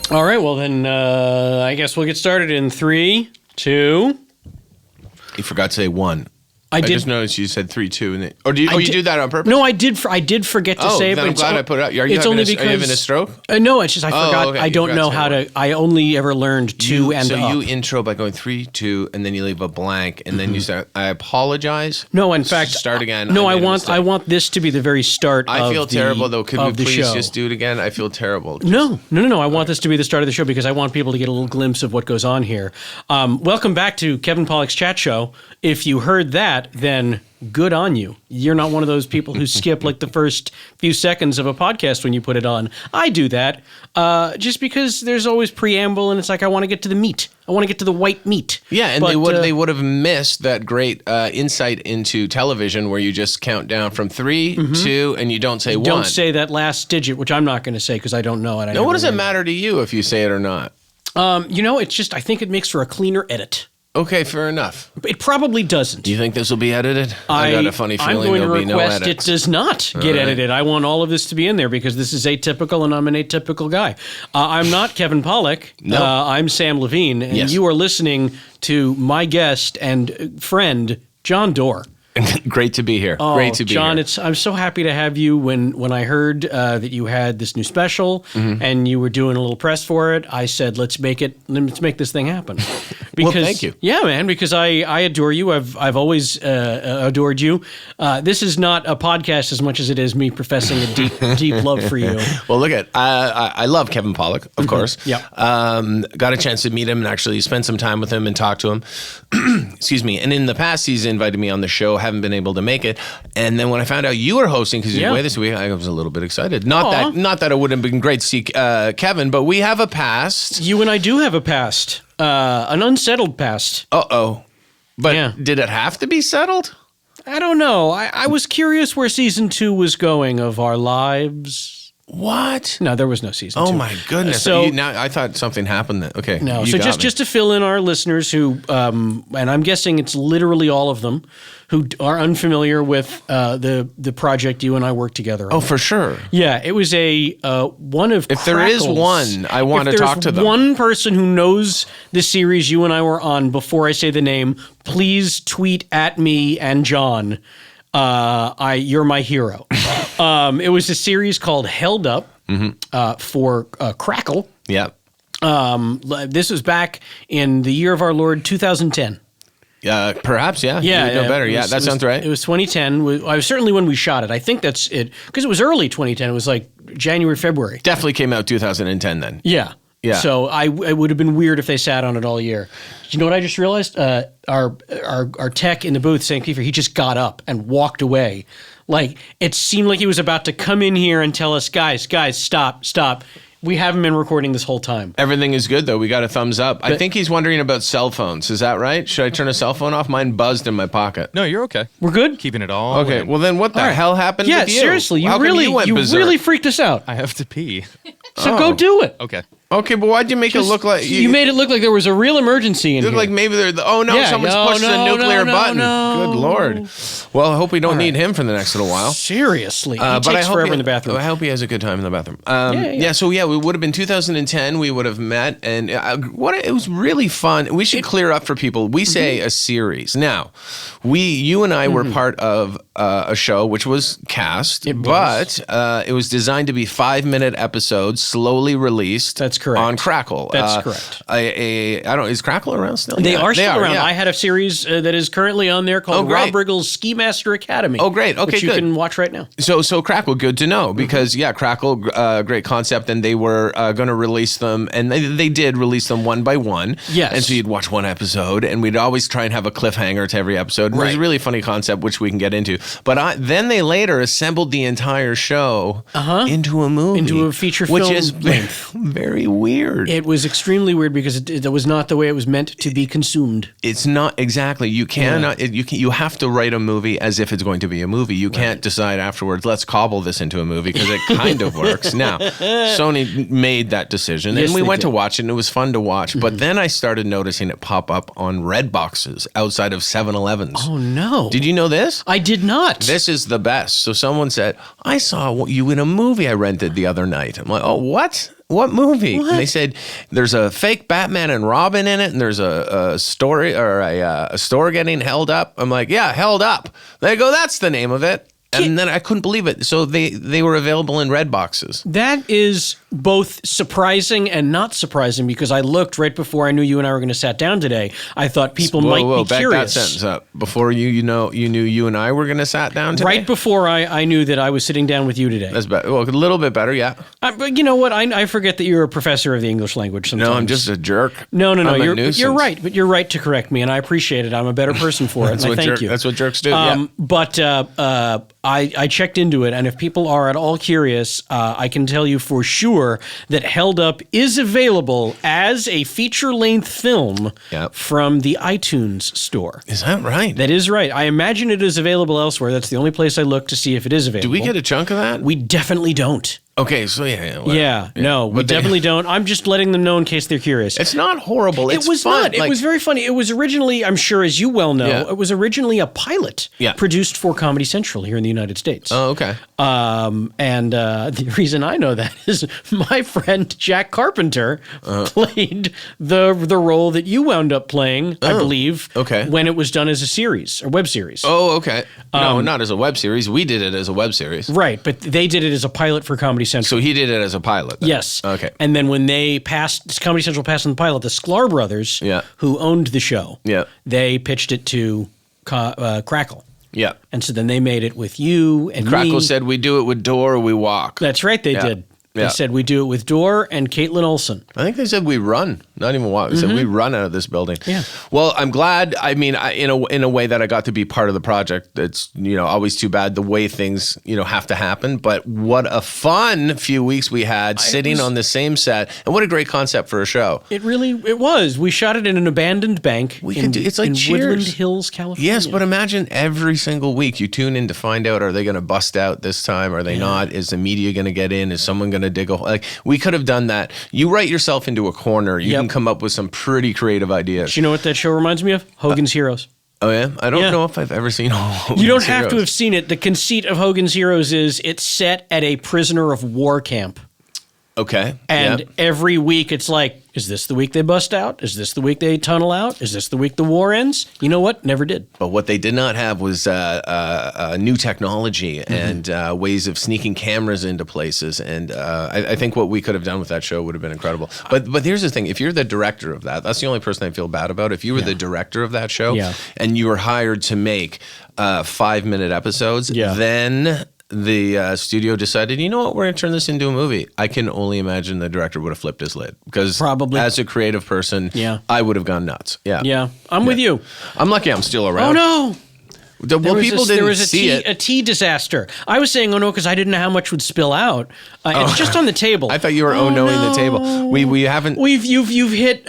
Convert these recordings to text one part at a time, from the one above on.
All right, well then, I guess we'll get started in 3, 2. You forgot to say 1. I did. just noticed you said 3, 2, and then, or you do that on purpose? No, I did forget to say it. Then But I'm glad I put it up. Are you having a stroke? No, it's just I forgot. Okay. I don't know how to. I only ever learned 2 and up. So you intro by going 3, 2, and then you leave a blank, and then you start. I apologize. No, in fact, start again. No, I want this to be the very start. I feel terrible though. Could we please show. just do it again? I feel terrible. No. I want this to be the start of the show because I want people to get a little glimpse of what goes on here. Welcome back to Kevin Pollak's Chat Show. If you heard that, then good on you. You're not one of those people who skip like the first few seconds of a podcast when you put it on. I do that just because there's always preamble and it's like I want to get to the meat. I want to get to the white meat. Yeah, and they would have missed that great insight into television where you just count down from 3, 2, and you don't say 1. Don't say that last digit, which I'm not going to say because I don't know it. Now, what does it matter to you if you say it or not? It's just I think it makes for a cleaner edit. Okay, fair enough. It probably doesn't. Do you think this will be edited? I got a funny feeling there'll be no edits. I'm going to request it does not get edited. I want all of this to be in there because this is atypical and I'm an atypical guy. I'm not Kevin Pollak. No. I'm Samm Levine, and you are listening to my guest and friend, Jon Dore. Great to be here. Great to be John, here. I'm so happy to have you. When I heard that you had this new special and you were doing a little press for it, I said, let's make this thing happen. Because, well, thank you. Yeah, man, because I adore you. I've always adored you. This is not a podcast as much as it is me professing a deep love for you. Well, look at I love Kevin Pollak, of course. Yeah. Got a chance to meet him and actually spend some time with him and talk to him. Excuse me. And in the past, he's invited me on the show. Haven't been able to make it. And then when I found out you were hosting, because you're away this week, I was a little bit excited. Not that it would have been great to see Kevin, but we have a past. You and I do have a past. An unsettled past. Uh-oh. But did it have to be settled? I don't know. I was curious where season 2 was going of our lives. What? No, there was no season 2. Oh my goodness! So now I thought something happened. Okay, no. So just to fill in our listeners who, and I'm guessing it's literally all of them, who are unfamiliar with the project you and I worked together on. Oh, for sure. Yeah, it was a one of. If there is one, I want to talk to them. One person who knows the series you and I were on before I say the name, please tweet at me and John. You're my hero. It was a series called Held Up for Crackle. Yeah. This was back in the year of our Lord 2010. Perhaps, yeah. Yeah, no better. That sounds right. It was 2010. I was certainly when we shot it. I think that's it because it was early 2010. It was like January, February. Definitely came out 2010 then. Yeah. Yeah. So it would have been weird if they sat on it all year. You know what I just realized? Our tech in the booth, St. Kiefer, he just got up and walked away. Like it seemed like he was about to come in here and tell us, guys, stop. We haven't been recording this whole time. Everything is good, though. We got a thumbs up. I think he's wondering about cell phones. Is that right? Should I turn a cell phone off? Mine buzzed in my pocket. No, you're okay. We're good? Keeping it all. Okay, well then what the hell happened with you? Yeah, seriously. You How come really freaked us out. I have to pee. So go do it. Okay. Okay, but why'd you make it look like... You made it look like there was a real emergency in here. It looked like maybe someone's pushed the nuclear button. Good Lord. Well, I hope we don't need him for the next little while. Seriously. He takes forever in the bathroom. I hope he has a good time in the bathroom. We would have been 2010. We would have met, and it was really fun. We should clear up for people. We say a series. Now, you and I were part of a show which was cast, but it was designed to be 5-minute episodes, slowly released. That's correct. On Crackle. That's correct. I don't know, is Crackle around still? They are still around. Yeah. I had a series that is currently on there called Rob Riggle's Ski Master Academy. Oh, great. Okay, which you can watch right now. So Crackle, good to know, because, Crackle, great concept, and they were going to release them, and they did release them one by one. Yes. And so you'd watch one episode, and we'd always try and have a cliffhanger to every episode. And It was a really funny concept, which we can get into. But then they later assembled the entire show into a movie. Into a feature film. Which is very weird. It was extremely weird because it was not the way it was meant to be consumed. It's not exactly. You cannot. You have to write a movie as if it's going to be a movie. You can't decide afterwards, let's cobble this into a movie, because it kind of works. Now, Sony made that decision, and we went to watch it, and it was fun to watch. But then I started noticing it pop up on red boxes outside of 7-Elevens. Oh, no. Did you know this? I did not. This is the best. So someone said, I saw you in a movie I rented the other night. I'm like, oh, what? What movie? What? And they said, there's a fake Batman and Robin in it, and there's a story or a store getting held up. I'm like, yeah, held up. They go, that's the name of it. And then I couldn't believe it. So they were available in red boxes. That is both surprising and not surprising, because I looked right before I knew you and I were going to sat down today. I thought people might be back curious. That sentence up. Before you knew you and I were going to sat down today? Right before I knew that I was sitting down with you today. That's better. Well, a little bit better, yeah. But you know what? I forget that you're a professor of the English language sometimes. No, I'm just a jerk. No. You're right, but you're right to correct me, and I appreciate it. I'm a better person for it, and I thank you. That's what jerks do, yeah. But I checked into it, and if people are at all curious, I can tell you for sure that Held Up is available as a feature-length film from the iTunes store. Is that right? That is right. I imagine it is available elsewhere. That's the only place I look to see if it is available. Do we get a chunk of that? We definitely don't. Okay, so no, we definitely don't. I'm just letting them know in case they're curious. It's not horrible. It was fun. It was very funny. It was originally, I'm sure as you well know, it was originally a pilot produced for Comedy Central here in the United States. Oh, okay. And the reason I know that is my friend Jack Carpenter played the role that you wound up playing, I believe, when it was done as a series, a web series. Oh, okay. No, not as a web series. We did it as a web series. Right, but they did it as a pilot for Comedy Central. So he did it as a pilot then. Yes. Okay. And then when they passed, Comedy Central passed on the pilot, the Sklar brothers, who owned the show, they pitched it to Crackle. Yeah. And so then they made it with you and Crackle me. said, we do it with Dore or we walk. That's right, they did. They said we do it with Dore and Caitlin Olsen. I think they said we run, not even walk. They said we run out of this building. Yeah. Well, I'm glad. I mean, in a way that I got to be part of the project. It's always too bad the way things have to happen. But what a fun few weeks we had sitting on the same set, and what a great concept for a show. It was. We shot it in an abandoned bank. It's like in Cheers. Woodland Hills, California. Yes, but imagine every single week you tune in to find out, are they going to bust out this time? Are they not? Is the media going to get in? Is someone going to dig a hole? Like, we could have done that. You write yourself into a corner. You can come up with some pretty creative ideas. Do you know what that show reminds me of? Hogan's Heroes. Oh, yeah? I don't know if I've ever seen Hogan's You don't have to have seen it. The conceit of Hogan's Heroes is it's set at a prisoner of war camp. Okay. And every week it's like, is this the week they bust out? Is this the week they tunnel out? Is this the week the war ends? You know what? Never did. But what they did not have was new technology and ways of sneaking cameras into places. And I think what we could have done with that show would have been incredible. But here's the thing. If you're the director of that, that's the only person I feel bad about. If you were the director of that show and you were hired to make 5-minute episodes, then the studio decided, you know what, we're going to turn this into a movie. I can only imagine the director would have flipped his lid, because probably as a creative person, I would have gone nuts. Yeah, I'm with you. I'm lucky I'm still around. Oh no. Well, people didn't see it. A tea disaster. I was saying, oh no, because I didn't know how much would spill out. It's just on the table. I thought you were knowing the table. We haven't. You've hit.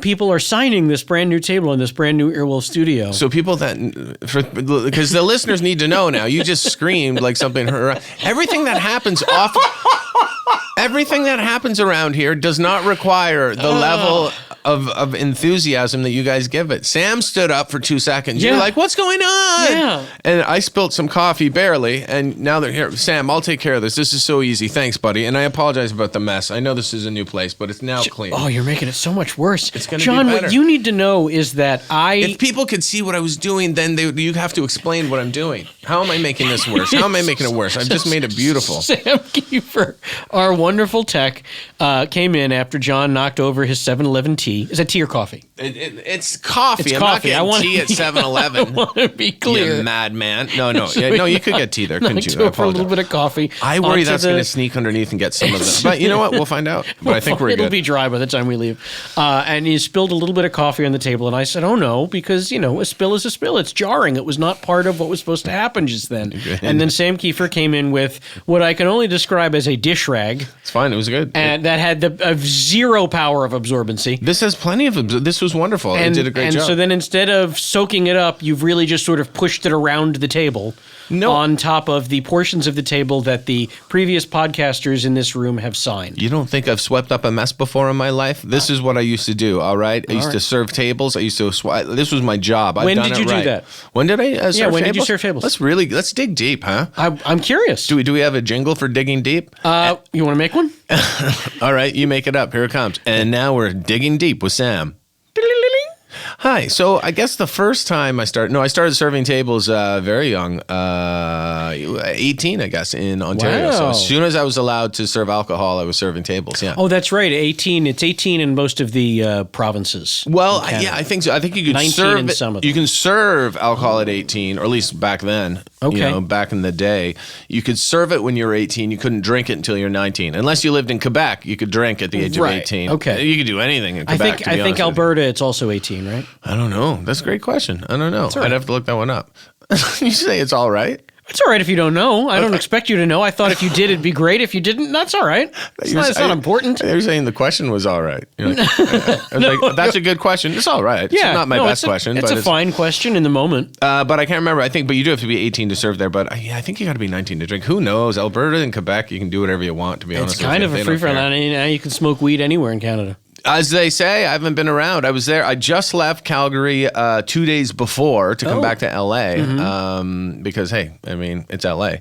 People are signing this brand new table in this brand new Earwolf studio. So people because the listeners need to know now. You just screamed like something. Everything that happens everything that happens around here does not require the level of enthusiasm that you guys give it. Sam stood up for 2 seconds. You're like, what's going on? Yeah. And I spilt some coffee, barely, and now they're here. Sam, I'll take care of this. This is so easy. Thanks, buddy. And I apologize about the mess. I know this is a new place, but it's now clean. Oh, you're making it so much worse. It's going to John, be better. what you need to know is that if people could see what I was doing, then you have to explain what I'm doing. How am I making this worse? How am I making it worse? I've just made it beautiful. Sam Kiefer, our wonderful tech, came in after John knocked over his 7-Eleven tea. Is that tea or coffee? It's coffee. It's I'm coffee. not getting tea at 7-Eleven. I want to be clear. You madman. No. You could get tea there, couldn't you? I for a little bit of coffee. I worry that's going to sneak underneath and get some of them. But you know what? We'll find out. But I think we're good. It'll be dry by the time we leave. And he spilled a little bit of coffee on the table. And I said, oh, no, because, a spill is a spill. It's jarring. It was not part of what was supposed to happen just then. And then Sam Kiefer came in with what I can only describe as a dish rag. It's fine. It was good. And that had the zero power of absorbency. This has plenty of this was wonderful. It did a great job. And so then instead of soaking it up, you've really just sort of pushed it around the table on top of the portions of the table that the previous podcasters in this room have signed. You don't think I've swept up a mess before in my life? This is what I used to do, all right? I used to serve tables. I used to this was my job. When did you do that? When did I serve tables? When did you serve tables? Let's dig deep, huh? I'm curious. Do we have a jingle for digging deep? You want to make one? All right, you make it up. Here it comes. And now we're digging deep with Sam. Hi. So I guess the first time I started serving tables very young, 18, I guess, in Ontario. Wow. So as soon as I was allowed to serve alcohol, I was serving tables. Yeah. Oh, that's right. 18. It's 18 in most of the provinces. Well, yeah, I think so. I think you could 19 serve in some of them. You can serve alcohol at 18, or at least back then. Okay. Back in the day, you could serve it when you were 18. You couldn't drink it until you're 19, unless you lived in Quebec. You could drink at the age of 18. Okay. You could do anything in Quebec. I think Alberta, it's also 18, right? I don't know. That's a great question. I don't know. I'd have to look that one up. You say it's all right? It's all right if you don't know. I don't expect you to know. I thought if you did, it'd be great. If you didn't, that's all right. It's not important. You're saying the question was all right. You're like, I was like, that's a good question. It's all right. It's not my best question. It's a fine question in the moment. But I can't remember. But you do have to be 18 to serve there. But I think you got to be 19 to drink. Who knows? Alberta and Quebec, you can do whatever you want, to be honest. It's kind of a free-for-all. You can smoke weed anywhere in Canada. As they say, I haven't been around. I was there. I just left Calgary 2 days before to come back to LA because, hey, I mean, it's LA.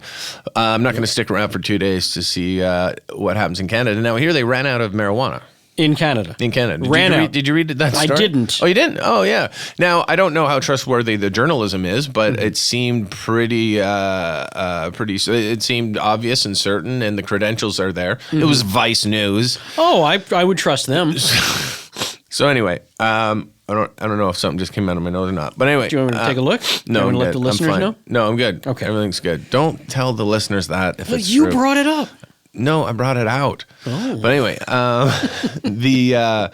I'm not going to stick around for 2 days to see what happens in Canada. Now, here they ran out of marijuana. In Canada. Did you read that story? I didn't. Oh, you didn't? Oh, yeah. Now, I don't know how trustworthy the journalism is, but it seemed it seemed obvious and certain, and the credentials are there. It was Vice News. Oh, I would trust them. So anyway, I don't know if something just came out of my nose or not. But anyway. Do you want me to take a look? No, I'm let the listeners know? No, I'm good. Okay. Everything's good. Don't tell the listeners that if it's you true. brought it up. No, I brought it out. Oh. But anyway, I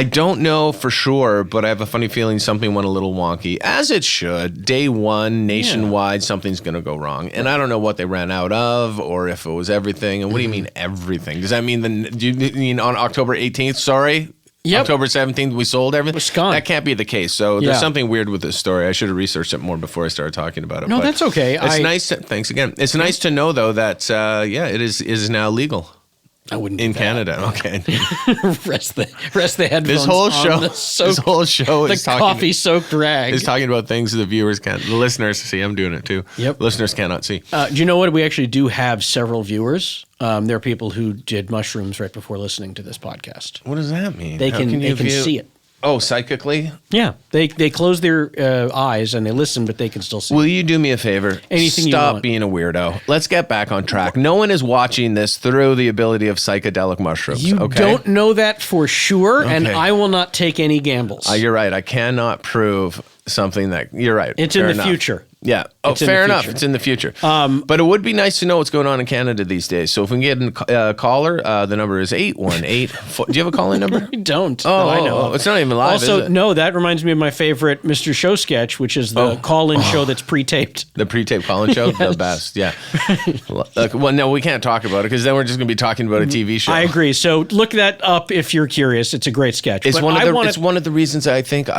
don't know for sure, but I have a funny feeling something went a little wonky, as it should. Day one, nationwide, something's going to go wrong. And I don't know what they ran out of or if it was everything. And what do you mean everything? Does that mean do you mean on October 18th? Sorry? Yep. October 17th, we sold everything? It's gone. That can't be the case. So there's something weird with this story. I should have researched it more before I started talking about it. No, that's okay. It's nice. Thanks again. It's nice to know, though, that, it is now legal. I wouldn't in Canada. Okay. rest the headphones. This whole show is talking coffee soaked rag. Is talking about things the viewers can't. The listeners see. I'm doing it too. Yep. Listeners cannot see. Do you know what? We actually do have several viewers. There are people who did mushrooms right before listening to this podcast. What does that mean? They can see it. Oh, psychically? Yeah. They close their eyes and they listen, but they can still see. Will you do me a favor? Anything you Stop want. being a weirdo. Let's get back on track. No one is watching this through the ability of psychedelic mushrooms. You don't know that for sure, and I will not take any gambles. You're right. I cannot prove something that... You're right. It's in the future. Yeah. Oh, fair enough. It's in the future. But it would be nice to know what's going on in Canada these days. So if we can get a caller, the number is 818. Do you have a calling number? I don't. Oh, I know. It's not even live, also, is it? No, that reminds me of my favorite Mr. Show sketch, which is the call-in show that's pre-taped. The pre-taped call-in show? The best, yeah. Well, no, we can't talk about it because then we're just going to be talking about a TV show. I agree. So look that up if you're curious. It's a great sketch. It's one of the reasons I think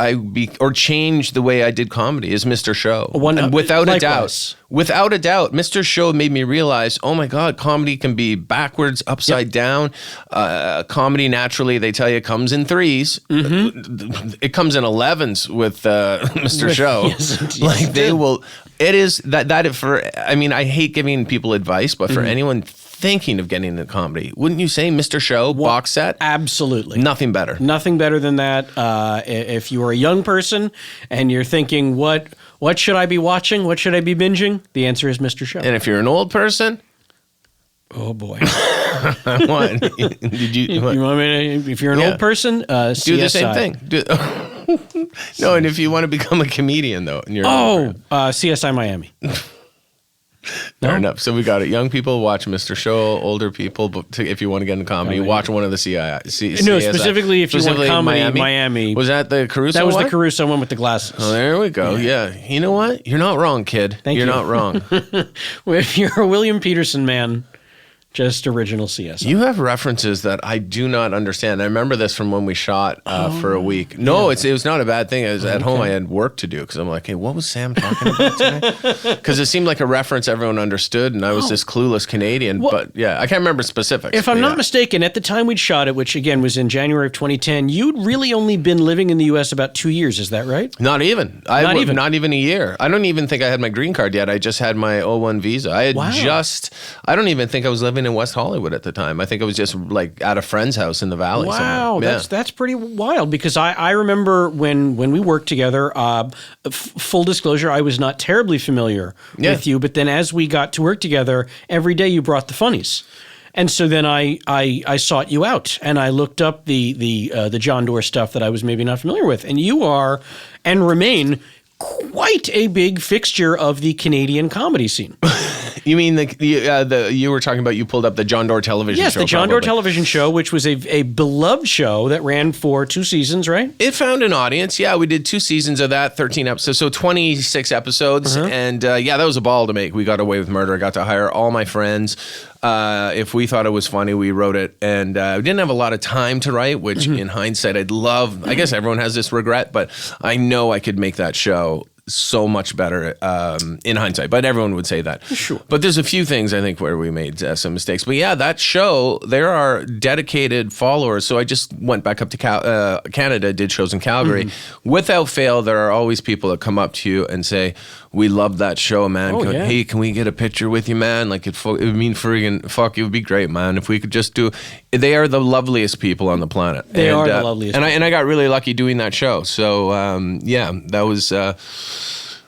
change the way I did comedy is Mr. Show. Without a doubt. Without a doubt, Mr. Show made me realize, oh my God, comedy can be backwards, upside down. Comedy naturally, they tell you, comes in threes. It comes in 11s with Mr. Show. Yes, they will. It is that for. I mean, I hate giving people advice, but for anyone thinking of getting into comedy, wouldn't you say Mr. Show box set? Absolutely. Nothing better. Nothing better than that. If you are a young person and you're thinking, what should I be watching? What should I be binging? The answer is Mr. Show. And if you're an old person, oh boy, what did you? What? You want me to, if you're an old person, do the same thing. No, and if you want to become a comedian, though, and you're CSI Miami. Fair enough. So we got it. Young people watch Mr. Show. Older people, if you want to get into comedy, watch one of the CSI. No, specifically if you want comedy, Miami. Was that the Caruso That was one? the Caruso one with the glasses. Oh, there we go. Yeah. You know what? You're not wrong, kid. You're not wrong. If you're a William Peterson man, just original CSI. You have references that I do not understand. I remember this from when we shot for a week. No, it was not a bad thing. I was at home. I had work to do because I'm like, hey, what was Sam talking about today? Because it seemed like a reference everyone understood, and I was this clueless Canadian. Well, but yeah, I can't remember specifics. If I'm not mistaken, at the time we'd shot it, which again was in January of 2010, you'd really only been living in the U.S. about 2 years. Is that right? Not even. Not even a year. I don't even think I had my green card yet. I just had my O1 visa. I don't even think I was living even in West Hollywood at the time. I think I was just like at a friend's house in the valley. Wow, somewhere. that's pretty wild, because I remember when we worked together, full disclosure, I was not terribly familiar with you, but then as we got to work together, every day you brought the funnies. And so then I sought you out, and I looked up the Jon Dore stuff that I was maybe not familiar with. And you are and remain quite a big fixture of the Canadian comedy scene. You mean you were talking about, you pulled up the Jon Dore television show? Yes, the Jon Dore television show, which was a beloved show that ran for 2 seasons, right? It found an audience. Yeah, we did 2 seasons of that, 13 episodes, so 26 episodes. And that was a ball to make. We got away with murder. I got to hire all my friends. If we thought it was funny, we wrote it. And we didn't have a lot of time to write, which in hindsight, I'd love. I guess everyone has this regret, but I know I could make that show so much better in hindsight, but everyone would say that. Sure. But there's a few things I think where we made some mistakes. But yeah, that show, there are dedicated followers. So I just went back up to Canada, did shows in Calgary. Without fail, there are always people that come up to you and say, "We love that show, man. Hey, can we get a picture with you, man? Like it would mean friggin' fuck. It would be great, man. If we could just do." They are the loveliest people on the planet. They are the loveliest. And I got really lucky doing that show. So that was.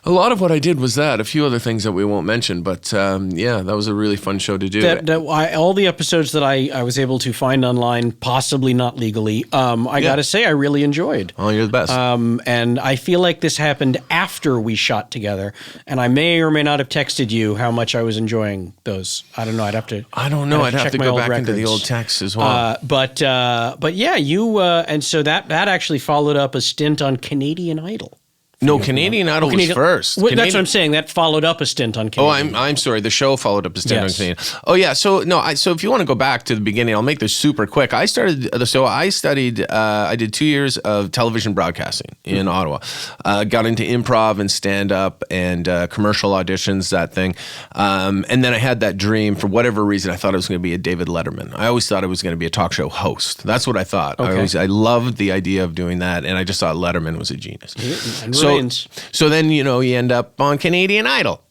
A lot of what I did was that. A few other things that we won't mention, but that was a really fun show to do. All the episodes that I was able to find online, possibly not legally, I got to say I really enjoyed. Oh, you're the best. And I feel like this happened after we shot together, and I may or may not have texted you how much I was enjoying those. I don't know. I'd have to go back into the old texts as well. But yeah, you and so that actually followed up a stint on Canadian Idol. No, Canadian Idol was first. That's what I'm saying. That followed up a stint on Canadian. Oh, I'm sorry. The show followed up a stint on Canadian. Oh, yeah. So if you want to go back to the beginning, I'll make this super quick. I studied. I did 2 years of television broadcasting in Ottawa. Got into improv and stand up and commercial auditions, that thing. And then I had that dream. For whatever reason, I thought I was going to be a David Letterman. I always thought I was going to be a talk show host. That's what I thought. Okay. I loved the idea of doing that, and I just thought Letterman was a genius. So then, you end up on Canadian Idol.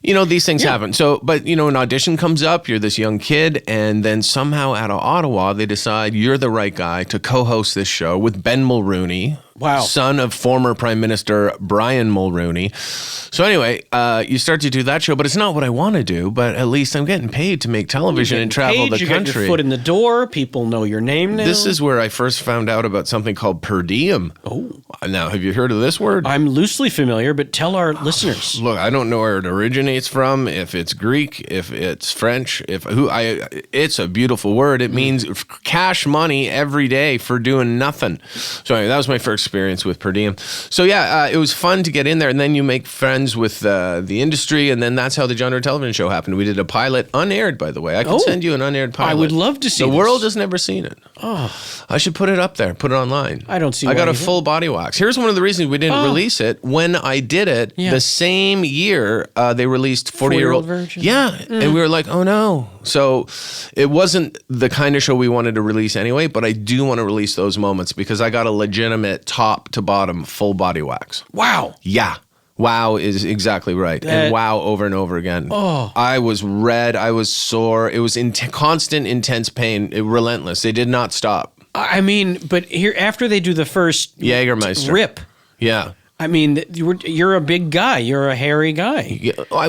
These things happen. So, but, an audition comes up, you're this young kid, and then somehow out of Ottawa, they decide you're the right guy to co-host this show with Ben Mulrooney, son of former Prime Minister Brian Mulrooney. So anyway, you start to do that show, but it's not what I want to do, but at least I'm getting paid to make television and travel the country. You get your foot in the door. People know your name now. This is where I first found out about something called per diem. Oh. Now, have you heard of this word? I'm loosely familiar, but tell our listeners. Look, I don't know where it originates from, if it's Greek, if it's French, it's a beautiful word. It means cash money every day for doing nothing. So anyway, that was my first experience with per diem. So it was fun to get in there, and then you make friends with the industry, and then that's how the Jon Dore television show happened. We did a pilot, unaired, by the way. I can send you an unaired pilot. I would love to see The world has never seen it. Oh. I should put it up there, put it online. I don't see I why got a you full body wax. Here's one of the reasons we didn't release it. When I did it, the same year, they released 40-Year-Old Virgin. Yeah. And we were like, oh no. So it wasn't the kind of show we wanted to release anyway, but I do want to release those moments because I got a legitimate top to bottom full body wax. Wow. Yeah. Wow is exactly right. And wow over and over again. Oh. I was red. I was sore. It was constant, intense pain. Relentless. They did not stop. I mean, but here after they do the first Jägermeister rip. Yeah. I mean, you're a big guy. You're a hairy guy.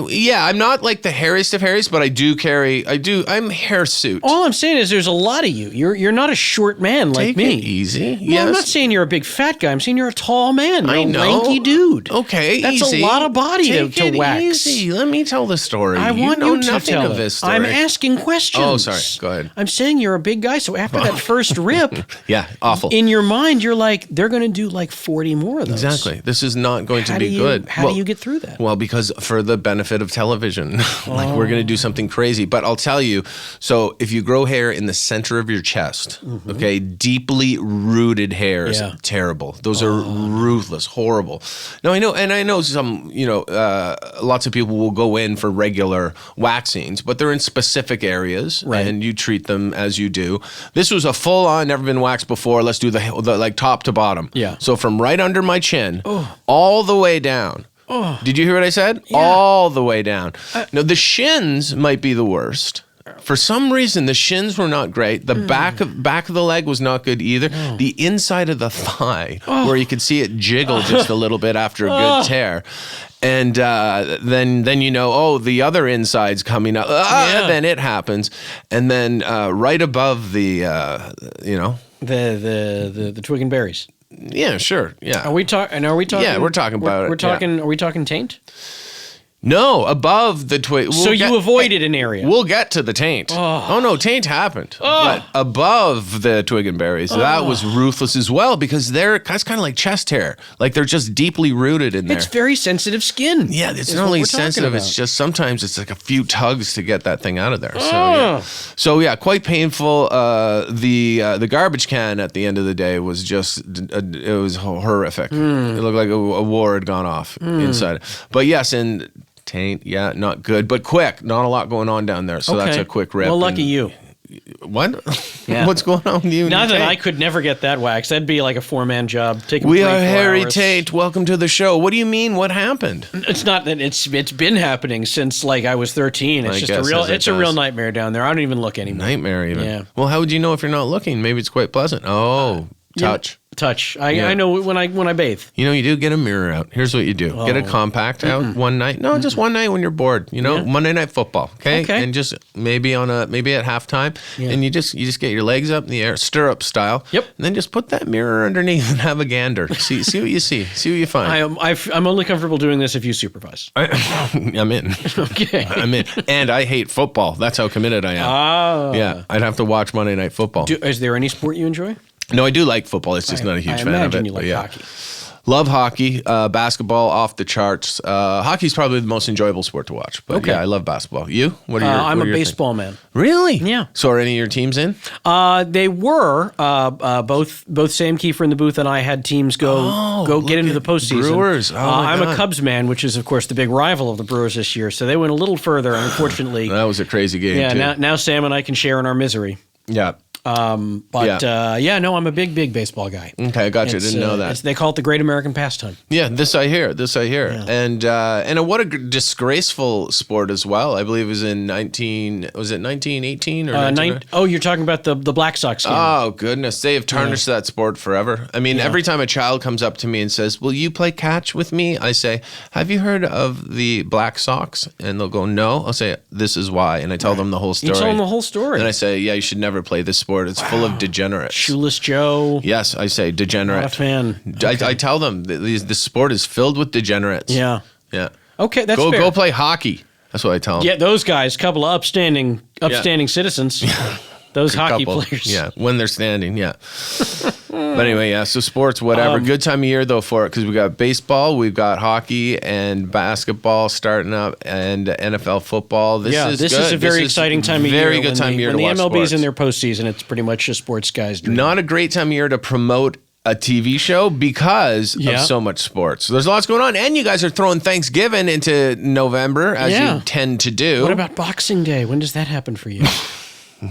Yeah, I'm not like the hairiest of hairies, but I'm hirsute. All I'm saying is there's a lot of you. You're not a short man like me. Take it easy. No, yes. I'm not saying you're a big fat guy. I'm saying you're a tall man. You're I know. A lanky dude. Okay, That's easy. a lot of body Take to it wax. Easy. Let me tell the story. I want you to nothing tell of this story. I'm asking questions. Oh, sorry. Go ahead. I'm saying you're a big guy. So after that first rip, yeah, awful. In your mind, you're like, they're going to do like 40 more of those. Exactly. This is not going to be good. How do you get through that? Well, because for the benefit of television, like we're going to do something crazy. But I'll tell you, so if you grow hair in the center of your chest, okay, deeply rooted hairs, terrible. Those are ruthless, horrible. Now, I know some, lots of people will go in for regular waxings, but they're in specific areas and you treat them as you do. This was a full on, never been waxed before. Let's do the like top to bottom. Yeah. So from right under my chin, all the way down. Did you hear what I said? Yeah. All the way down. Now, the shins might be the worst. For some reason, the shins were not great. The back of the leg was not good either. The inside of the thigh, where you could see it jiggle just a little bit after a good tear. And then the other inside's coming up. Then it happens, and then right above the the twig and berries. Yeah, sure. Yeah. Are we talking? Yeah, we're talking about it. We're talking. Yeah. Are we talking taint? No, above the twig. You avoided an area. We'll get to the taint. Oh no, taint happened. But above the twig and berries, that was ruthless as well, because that's kind of like chest hair. Like they're just deeply rooted in there. It's very sensitive skin. Yeah, it's not only sensitive, it's just sometimes it's like a few tugs to get that thing out of there. So yeah, quite painful. The garbage can at the end of the day was just, it was horrific. It looked like a war had gone off inside. But yes, and taint, yeah, not good, but quick. Not a lot going on down there, so that's a quick rip. Well, lucky you. What? Yeah. What's going on with you? Not that I could never get that wax. That'd be like a 4-man job. We are Harry Taint. Welcome to the show. What do you mean? What happened? It's not that it's been happening since like I was 13. It's just a real nightmare down there. I don't even look anymore. Nightmare even. Yeah. Well, how would you know if you're not looking? Maybe it's quite pleasant. Oh, touch. Touch. I know when I bathe. You do get a mirror out. Here's what you do. Get a compact out one night. No, just one night when you're bored. Monday Night Football. Okay. And just maybe at halftime, and you just get your legs up in the air, stirrup style. Yep. And then just put that mirror underneath and have a gander. See what you see. See what you find. I'm only comfortable doing this if you supervise. I'm in. Okay. I'm in. And I hate football. That's how committed I am. Oh. Yeah. I'd have to watch Monday Night Football. Is there any sport you enjoy? No, I do like football. It's just not a huge fan of it. I imagine you like hockey. Love hockey. Basketball, off the charts. Hockey's probably the most enjoyable sport to watch. But yeah, I love basketball. You? What are your I'm a baseball man. Really? Yeah. So are any of your teams in? They were. Both Sam Kiefer in the booth and I had teams go get into the postseason. Brewers. I'm a Cubs man, which is, of course, the big rival of the Brewers this year. So they went a little further, unfortunately. That was a crazy game, too. Now Sam and I can share in our misery. Yeah. I'm a big baseball guy. Okay, I got you. Didn't know that. They call it the great American pastime. Yeah, this I hear. Yeah. And what a disgraceful sport as well. I believe it was in 1918 or you're talking about the Black Sox game. Oh, goodness. They have tarnished that sport forever. I mean, every time a child comes up to me and says, "Will you play catch with me?" I say, "Have you heard of the Black Sox?" And they'll go, "No." I'll say, "This is why." And I tell them the whole story. You tell them the whole story. And I say, "Yeah, you should never play this sport. It's full of degenerates." Shoeless Joe. Yes, I say degenerate. Not a fan. Okay. I tell them the sport is filled with degenerates. Yeah. Yeah. Okay, that's fair. Go play hockey. That's what I tell them. Yeah, those guys, couple of upstanding citizens. Those hockey players. Yeah, when they're standing, yeah. But anyway, yeah, so sports, whatever. Good time of year, though, for it, because we got baseball, we've got hockey and basketball starting up, and NFL football. This is a very exciting time of year. Very good time of year to watch sports. When the MLB's in their postseason, it's pretty much a sports guy's dream. Not a great time of year to promote a TV show because of so much sports. So there's lots going on, and you guys are throwing Thanksgiving into November, as you tend to do. What about Boxing Day? When does that happen for you?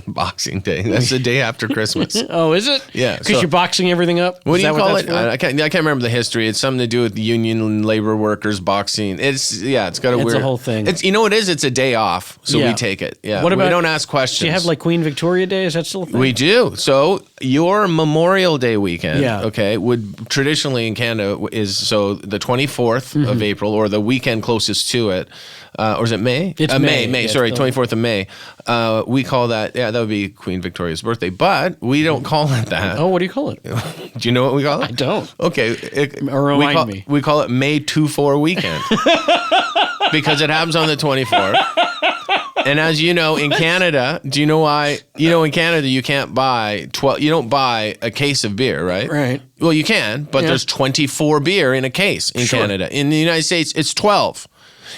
Boxing Day. That's the day after Christmas. Oh, is it? Yeah. Because you're boxing everything up? What do you call it? I can't remember the history. It's something to do with union and labor workers boxing. It's got a weird... It's a whole thing. It's It's a day off, so we take it. Yeah. What about, we don't ask questions. Do you have like Queen Victoria Day? Is that still a thing? We do. So your Memorial Day weekend, would traditionally in Canada is the 24th of April, or the weekend closest to it. Or is it May? It's May. May. Sorry, 24th of May. We call that, that would be Queen Victoria's birthday, but we don't call it that. Oh, what do you call it? Do you know what we call it? I don't. Okay. Remind me. We call it May 2-4 weekend because it happens on the 24th. And as you know, in Canada, do you know why? In Canada, you can't buy you don't buy a case of beer, right? Right. Well, you can, but there's 24 beer in a case in Canada. In the United States, it's 12.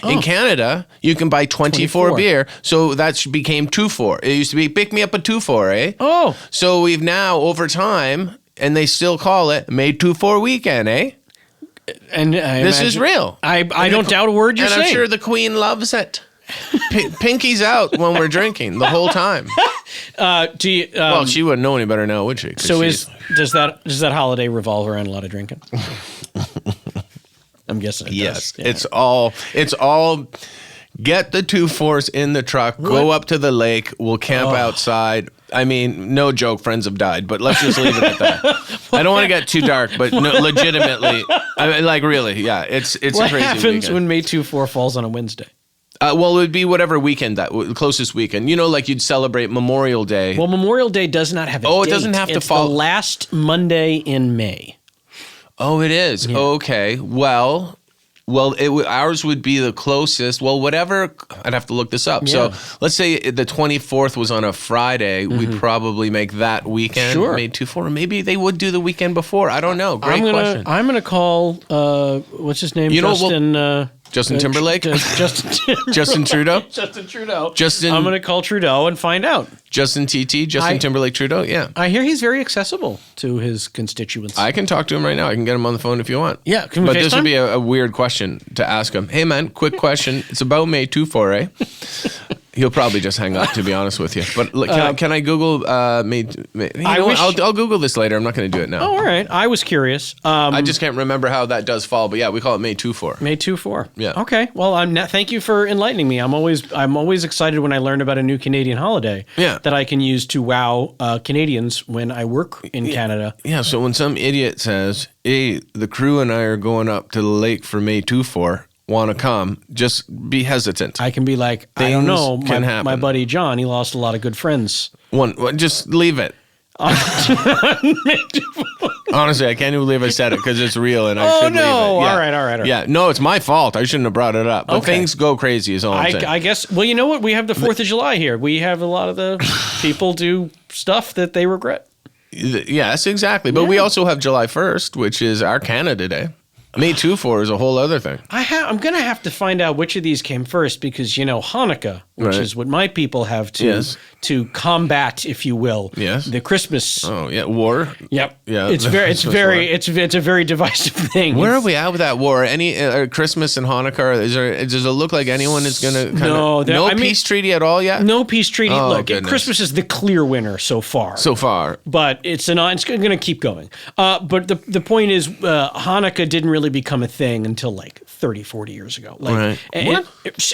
In Canada, you can buy 24 beer, so that became 2-4. It used to be, pick me up a 2-4, eh? Oh. So we've now, over time, and they still call it May 2-4 weekend, eh? And this is real. I don't doubt a word you're saying. And I'm sure the Queen loves it. Pinky's out when we're drinking the whole time. Well, she wouldn't know any better now, would she? So does that holiday revolve around a lot of drinking? I'm guessing it does. It's all Get the 2-4s in the truck. Go up to the lake. We'll camp outside. I mean, no joke, friends have died, but let's just leave it at that. I don't want to get too dark, but no, legitimately, I mean, like really, yeah, it's What a crazy happens weekend. when May 2-4 falls on a Wednesday? Well, it would be whatever weekend closest weekend. You know, like you'd celebrate Memorial Day. Well, Memorial Day does not have a date. Oh, it doesn't have to fall. It's the last Monday in May. Oh, it is. Yeah. Okay. Well, ours would be the closest. Well, whatever. I'd have to look this up. Yeah. So let's say the 24th was on a Friday. We'd probably make that weekend. Sure. May 2-4. Maybe they would do the weekend before. I don't know. Great question. I'm gonna call what's his name? You know, Justin Timberlake? Justin Trudeau? Justin Trudeau. Justin. I'm gonna call Trudeau and find out. Justin Timberlake Trudeau. Yeah. I hear he's very accessible to his constituents. I can talk to him right now. I can get him on the phone if you want. Yeah, can we But this FaceTime? would be a weird question to ask him. Hey, man, quick question. It's about May 2-4, eh? He'll probably just hang up, to be honest with you. But look, can I Google May? I'll Google this later. I'm not going to do it now. Oh, all right. I was curious. I just can't remember how that does fall. But yeah, we call it May 2-4. May 2-4. Yeah. Okay. Well, thank you for enlightening me. I'm always excited when I learn about a new Canadian holiday. Yeah. That I can use to wow Canadians when I work in Canada. Yeah. So when some idiot says, "Hey, the crew and I are going up to the lake for May 2-4. Want to come?" Just be hesitant. I can be like, I Things don't know, can happen. my buddy John, he lost a lot of good friends. Just leave it. Honestly, I can't even believe I said it because it's real and I should leave it. Yeah. All right. Yeah, no, it's my fault. I shouldn't have brought it up. But Okay. things go crazy is all I'm saying. I guess, well, you know what? We have the 4th of July here. We have a lot of the people do stuff that they regret. Yes, exactly. But we also have July 1st, which is our Canada Day. May 2-4 is a whole other thing. I'm going to have to find out which of these came first because, Hanukkah, which is what my people have to combat, if you will, the Christmas. Oh, yeah, war. Yep. Yeah. It's a very divisive thing. Where are we at with that war? Any Christmas and Hanukkah? Does it look like anyone is going to no peace treaty at all yet? No peace treaty. Oh, Look, goodness. Christmas is the clear winner so far. But it's going to keep going. But the point is, Hanukkah didn't really become a thing until like 30, 40 years ago. Like, What?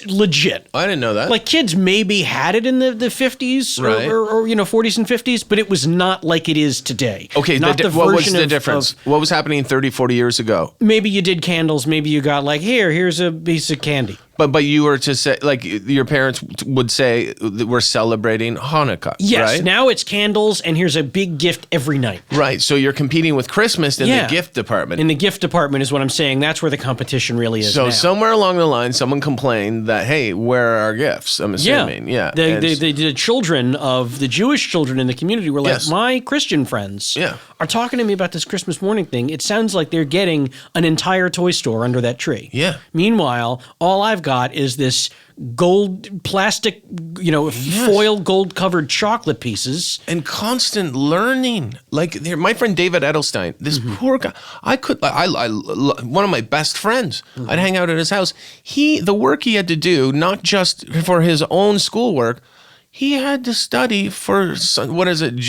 Legit. I didn't know that. Like kids maybe had it in the 50s or 40s and 50s, but it was not like it is today. Okay, not what was the difference? What was happening 30, 40 years ago? Maybe you did candles. Maybe you got like, here's a piece of candy. But you were to say, like, your parents would say that we're celebrating Hanukkah, yes, right? Now it's candles, and here's a big gift every night. Right, so you're competing with Christmas in the gift department. In the gift department is what I'm saying. That's where the competition really is. So somewhere along the line, someone complained that, hey, where are our gifts? I'm assuming, yeah. The children of the Jewish children in the community were like, my Christian friends are talking to me about this Christmas morning thing. It sounds like they're getting an entire toy store under that tree. Yeah. Meanwhile, all I've got is this gold plastic, foil gold covered chocolate pieces. And constant learning. Like my friend David Edelstein, this poor guy, one of my best friends, I'd hang out at his house. The work he had to do, not just for his own schoolwork, he had to study for, what is it? Was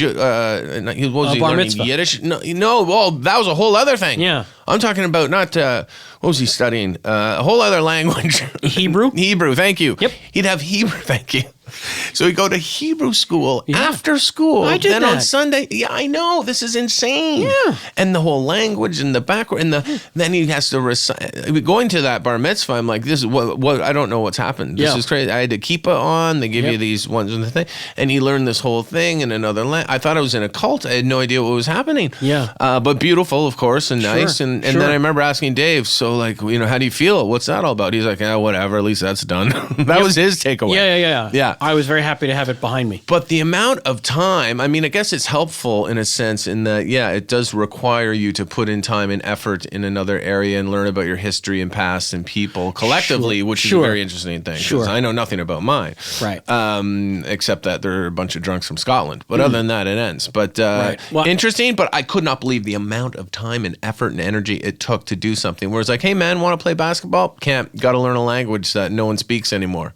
he bar learning mitzvah. Yiddish? No, well, that was a whole other thing. Yeah. I'm talking about not, what was he studying? A whole other language. Hebrew? Hebrew, thank you. Yep. He'd have Hebrew, thank you. So he'd go to Hebrew school after school. I did then that. on Sunday, I know, this is insane. Yeah. And the whole language and the background, then he has to recite. Going to that bar mitzvah, I'm like, this is what I don't know what's happened. This is crazy. I had to keep it on. They give you these ones and the thing. And he learned this whole thing in another language. I thought I was in a cult. I had no idea what was happening. Yeah. But beautiful, of course, and nice. And then I remember asking Dave, so like, how do you feel? What's that all about? He's like, whatever, at least that's done. That was his takeaway. Yeah. I was very happy to have it behind me. But the amount of time, I mean, I guess it's helpful in a sense in that, it does require you to put in time and effort in another area and learn about your history and past and people collectively, which is a very interesting thing. Because I know nothing about mine. Right. Except that there are a bunch of drunks from Scotland. But other than that, it ends. But interesting, but I could not believe the amount of time and effort and energy it took to do something. Where it's like, hey, man, want to play basketball? Can't. Got to learn a language that no one speaks anymore.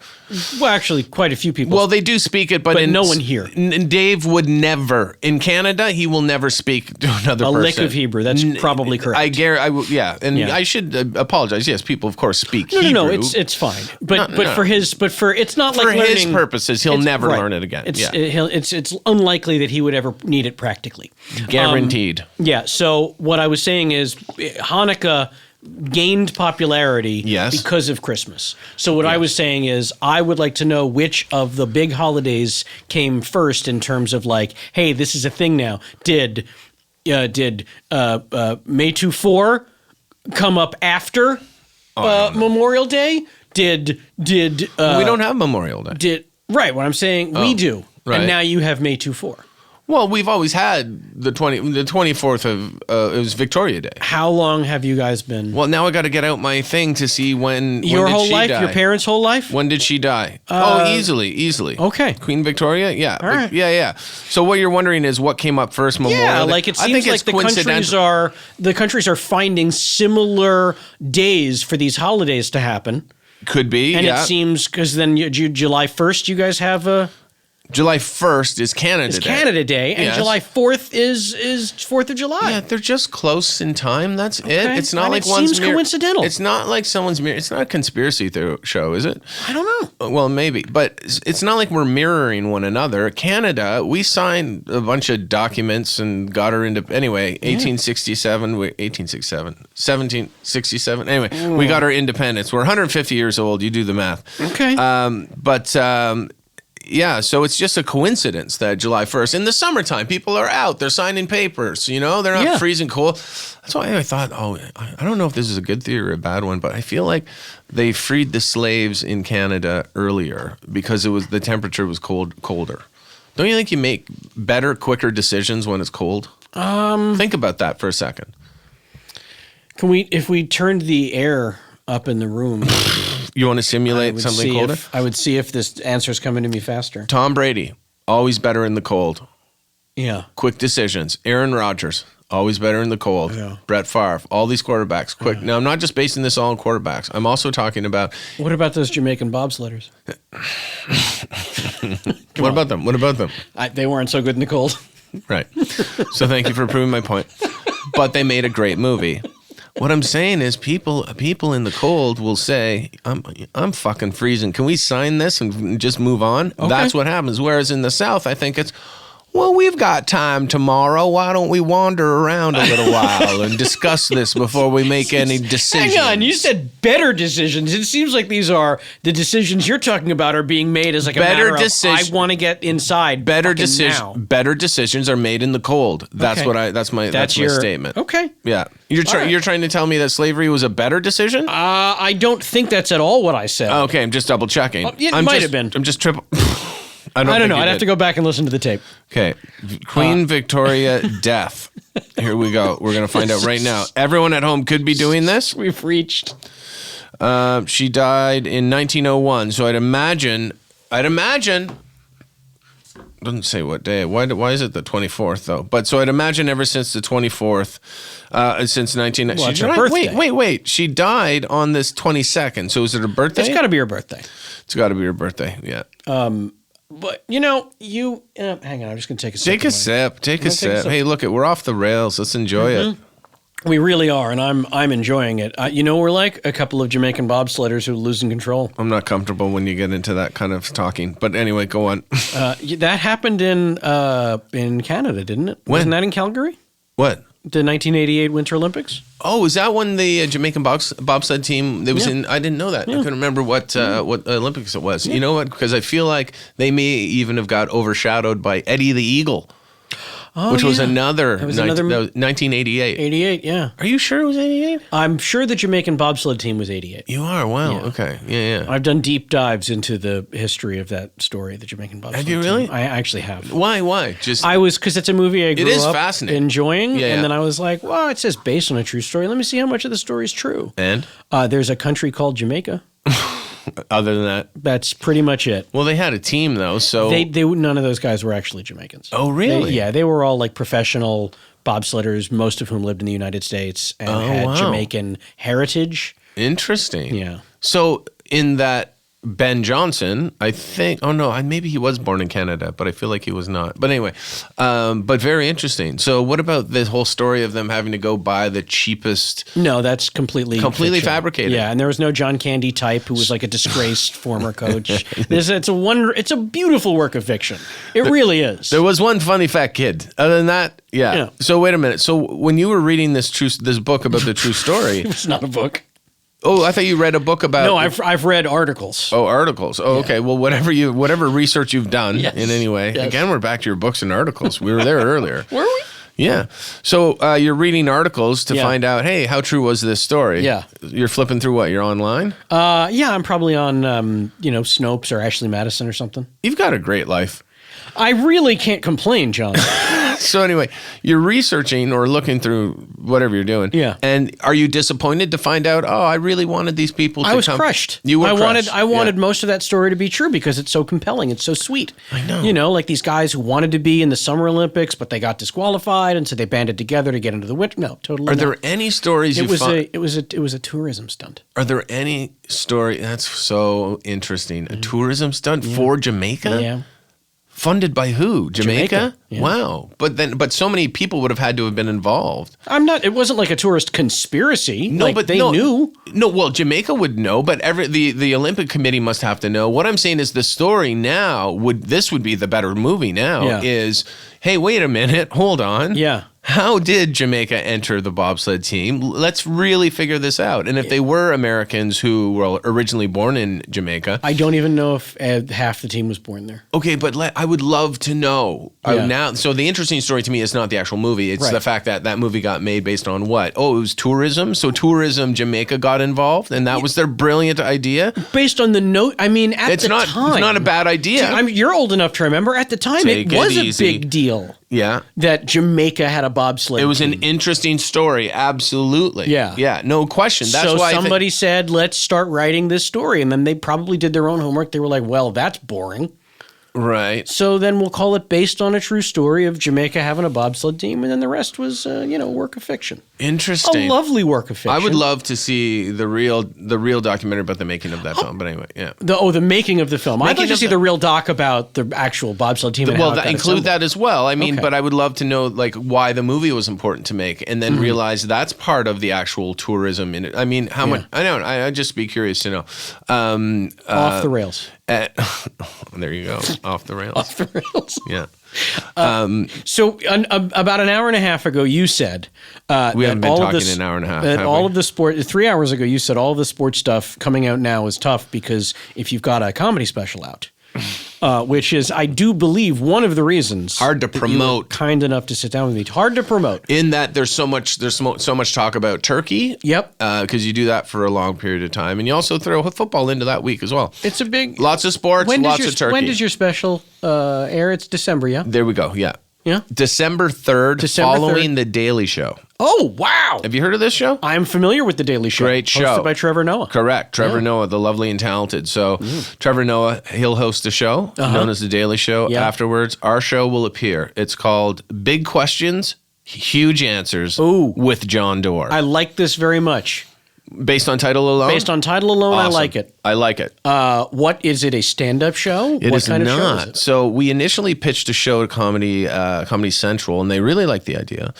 Well, actually, quite a few few people. Well, they do speak it, but no one here. Dave would never. In Canada, he will never speak to another person. A lick of Hebrew. That's probably correct. I should apologize. Yes, people, of course, speak Hebrew. No, it's fine. But it's not like for learning, his purposes, he'll never learn it again. It's unlikely that he would ever need it practically. Guaranteed. So what I was saying is Hanukkah gained popularity because of Christmas. So what I was saying is I would like to know which of the big holidays came first in terms of like, hey, this is a thing now. Did May 24 come up after Memorial Day? Did we don't have Memorial Day. What I'm saying, we do. Right. And now you have May 24. Well, we've always had the 24th of it was Victoria Day. How long have you guys been? Well, now I got to get out my thing to see when your when did whole she life, die? Your parents' whole life. When did she die? Easily. Okay, Queen Victoria. Yeah, all right. Yeah. So what you're wondering is what came up first? Memorial Day? Yeah, like it seems like the countries are finding similar days for these holidays to happen. Could be, and it seems because then July 1st, you guys have a. July 1st is Canada Day. It's Canada Day, and July 4th is 4th of July. Yeah, they're just close in time. That's it. It's not like it seems coincidental. It's not like it's not a conspiracy show, is it? I don't know. Well, maybe, but it's not like we're mirroring one another. Canada, we signed a bunch of documents and got her into 1867, 1767. Anyway, we got our independence. We're 150 years old. You do the math. Okay. Yeah, so it's just a coincidence that July 1st, in the summertime, people are out, they're signing papers, they're not freezing cold. That's why I thought, I don't know if this is a good theory or a bad one, but I feel like they freed the slaves in Canada earlier because the temperature was colder. Don't you think you make better, quicker decisions when it's cold? Think about that for a second. If we turned the air up in the room... You want to simulate something colder? I would see if this answer is coming to me faster. Tom Brady, always better in the cold. Yeah. Quick decisions. Aaron Rodgers, always better in the cold. Yeah. Brett Favre, all these quarterbacks, quick. Now, I'm not just basing this all on quarterbacks. I'm also talking about... What about those Jamaican bobsledders? What about them? They weren't so good in the cold. Right. So thank you for proving my point. But they made a great movie. What I'm saying is people in the cold will say, I'm fucking freezing. Can we sign this and just move on? Okay. That's what happens. Whereas in the South, I think it's, well, we've got time tomorrow. Why don't we wander around a little while and discuss this before we make any decisions? Hang on, you said better decisions. It seems like these are the decisions you're talking about are being made as like better a matter of I want to get inside. Better decisions are made in the cold. That's my statement. Okay. Yeah. You're trying to tell me that slavery was a better decision? I don't think that's at all what I said. Okay, I'm just double checking. It might have been. I'm just triple. I don't know. I'd have to go back and listen to the tape. Okay. Queen Victoria death. Here we go. We're going to find out right now. Everyone at home could be doing this. We've reached. She died in 1901. So I'd imagine. Doesn't say what day. Why is it the 24th though? But so I'd imagine ever since the 24th, since 19. Well, it's her birthday. Wait. She died on this 22nd. So is it her birthday? It's got to be her birthday. It's got to be her birthday. Yeah. But hang on, I'm just gonna take a sip. Take a sip. Hey, look, we're off the rails. Let's enjoy it. We really are, and I'm enjoying it. We're like a couple of Jamaican bobsledders who are losing control. I'm not comfortable when you get into that kind of talking, but anyway, go on. That happened in Canada, didn't it? When? Wasn't that in Calgary? What? The 1988 Winter Olympics. Oh, is that when the Jamaican bobsled team that was in? I didn't know that. I couldn't remember what Olympics it was. Yeah. You know what? Because I feel like they may even have got overshadowed by Eddie the Eagle. Which was another 1988. 88, yeah. Are you sure it was 88? I'm sure the Jamaican bobsled team was 88. You are? Wow. Yeah. Okay. Yeah. I've done deep dives into the history of that story, the Jamaican bobsled team. Have you really? I actually have. Why? Because it's a movie I grew up fascinating. enjoying, Yeah. And then I was like, well, it says based on a true story. Let me see how much of the story is true. And? There's a country called Jamaica. Other than that, that's pretty much it. Well, they had a team though, so they none of those guys were actually Jamaicans. Oh, really? They were all like professional bobsledders, most of whom lived in the United States and had Jamaican heritage. Interesting. Yeah. So in that Ben Johnson, I think. Oh no, maybe he was born in Canada, but I feel like he was not. But anyway, but very interesting. So, what about this whole story of them having to go buy the cheapest? No, that's completely fiction. Fabricated. Yeah, and there was no John Candy type who was like a disgraced former coach. It's a beautiful work of fiction. It really is. There was one funny fat kid. Other than that, yeah. So wait a minute. So when you were reading this book about the true story, it's not a book. Oh, I thought you read a book about. No, I've read articles. Oh, articles. Oh, okay. Well, whatever research you've done in any way. Yes. Again, we're back to your books and articles. We were there earlier. Were we? Yeah. So you're reading articles to find out, hey, how true was this story? Yeah. You're flipping through what? You're online? Yeah, I'm probably on, Snopes or Ashley Madison or something. You've got a great life. I really can't complain, John. So anyway, you're researching or looking through whatever you're doing. Yeah. And are you disappointed to find out, I really wanted these people to come? I was crushed. You were crushed. I wanted most of that story to be true because it's so compelling. It's so sweet. I know. Like these guys who wanted to be in the Summer Olympics, but they got disqualified, and so they banded together to get into the winter. No, totally Are there any stories It was a tourism stunt. Are there any story? That's so interesting. A tourism stunt for Jamaica? Yeah. Funded by who? Jamaica? Yeah. Wow. But so many people would have had to have been involved. It wasn't like a tourist conspiracy. No, but they knew. No, well, Jamaica would know, but the Olympic Committee must have to know. What I'm saying is the story now would be the better movie now is, hey, wait a minute, hold on. Yeah. How did Jamaica enter the bobsled team? Let's really figure this out. And if they were Americans who were originally born in Jamaica. I don't even know if half the team was born there. Okay, but I would love to know. Yeah. So the interesting story to me is not the actual movie. It's the fact that movie got made based on what? Oh, it was tourism. So tourism, Jamaica got involved, and that was their brilliant idea. Based on the note, at the time. It's not a bad idea. You're old enough to remember. At the time, it was a big deal. Yeah. That Jamaica had a bobsled. It was team. an interesting story. Absolutely. Yeah. Yeah. No question. That's why somebody said, let's start writing this story. And then they probably did their own homework. They were like, well, that's boring. Right. So then we'll call it based on a true story of Jamaica having a bobsled team, and then the rest was, work of fiction. Interesting. A lovely work of fiction. I would love to see the real documentary about the making of that film. But anyway, yeah. The making of the film. I'd like to see the real doc about the actual bobsled team. Include that as well. But I would love to know why the movie was important to make, and then realize that's part of the actual tourism in it. How much? I don't. I'd just be curious to know. Off the rails. There you go. Off the rails. Off the rails. Yeah. So about an hour and a half ago, you said we haven't been talking an hour and a half. That all of the sport. 3 hours ago, you said all of the sports stuff coming out now is tough because if you've got a comedy special out. Which is, I do believe, one of the reasons hard to promote. Kind enough to sit down with me. Hard to promote. In that there's so much talk about Turkey. Yep. Because you do that for a long period of time, and you also throw football into that week as well. It's a big lots of sports, lots of Turkey. When does your special air? It's December. Yeah. There we go. Yeah. Yeah. December 3rd, following The Daily Show. Oh, wow. Have you heard of this show? I'm familiar with The Daily Show. Great show. Hosted by Trevor Noah. Correct. Trevor Noah, the lovely and talented. So Trevor Noah, he'll host a show known as The Daily Show. Yeah. Afterwards, our show will appear. It's called Big Questions, Huge Answers with Jon Dore. I like this very much. Based on title alone? Based on title alone, awesome. I like it. I like it. What is it? A stand-up show? What kind of show is it? So we initially pitched a show to Comedy Central, and they really liked the idea.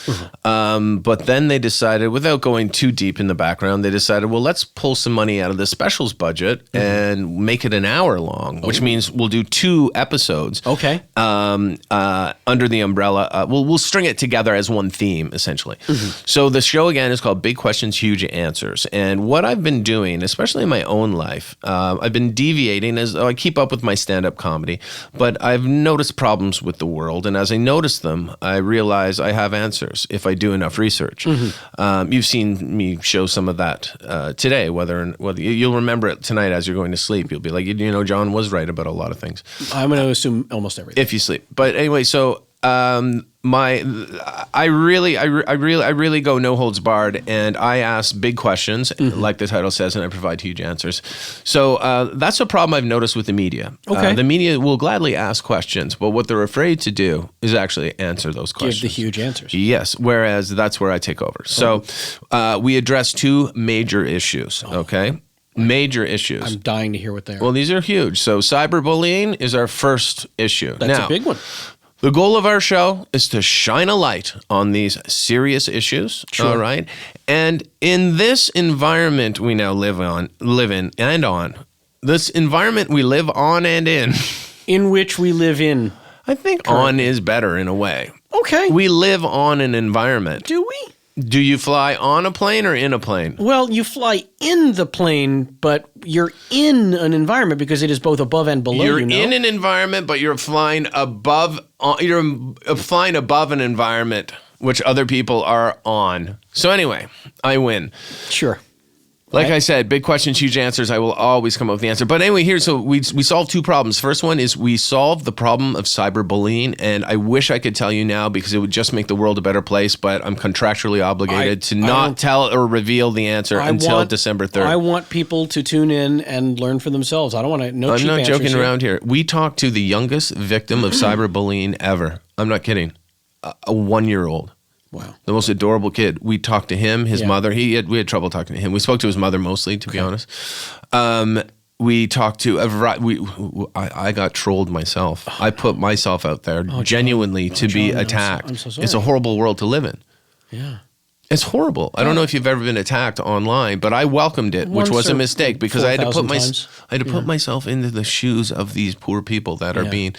But then they decided, without going too deep in the background, they decided, well, let's pull some money out of the specials budget and make it an hour long, which means we'll do 2 episodes. Okay. Under the umbrella, we'll string it together as one theme, essentially. So the show again is called Big Questions, Huge Answers. And what I've been doing, especially in my own life, I've been deviating as I keep up with my stand-up comedy, but I've noticed problems with the world. And as I notice them, I realize I have answers if I do enough research. You've seen me show some of that today, whether you'll remember it tonight as you're going to sleep. You'll be like, John was right about a lot of things. I'm going to assume almost everything. If you sleep. But anyway, so I really go no holds barred, and I ask big questions, like the title says, and I provide huge answers. So that's a problem I've noticed with the media. Okay. The media will gladly ask questions, but what they're afraid to do is actually answer those questions. Give the huge answers. Yes, whereas that's where I take over. So we address 2 major issues, okay? Major issues. I'm dying to hear what they are. Well, these are huge. So cyberbullying is our first issue. That's a big one. The goal of our show is to shine a light on these serious issues. Sure. All right. And in this environment we now live in, this environment we live on and in which we live in. I think currently. On is better in a way. Okay. We live on an environment. Do we? Do you fly on a plane or in a plane? Well, you fly in the plane, but you're in an environment because it is both above and below. You're in an environment, but you're flying above. You're flying above an environment which other people are on. So anyway, I win. Sure. Like I said, big questions, huge answers. I will always come up with the answer. But anyway, so we solved two problems. First one is we solved the problem of cyberbullying, and I wish I could tell you now because it would just make the world a better place, but I'm contractually obligated to not tell or reveal the answer until December 3rd. I want people to tune in and learn for themselves. I don't want to know cheap answers. I'm not joking around here. We talked to the youngest victim of cyberbullying ever. I'm not kidding. A 1-year-old. Wow. The most adorable kid. We talked to him, his mother. We had trouble talking to him. We spoke to his mother mostly, to be honest. We talked to I got trolled myself. I put myself out there genuinely to be attacked. I'm so sorry. It's a horrible world to live in. Yeah. It's horrible. I don't know if you've ever been attacked online, but I welcomed it, which was a mistake because I had to put myself into the shoes of these poor people that are being,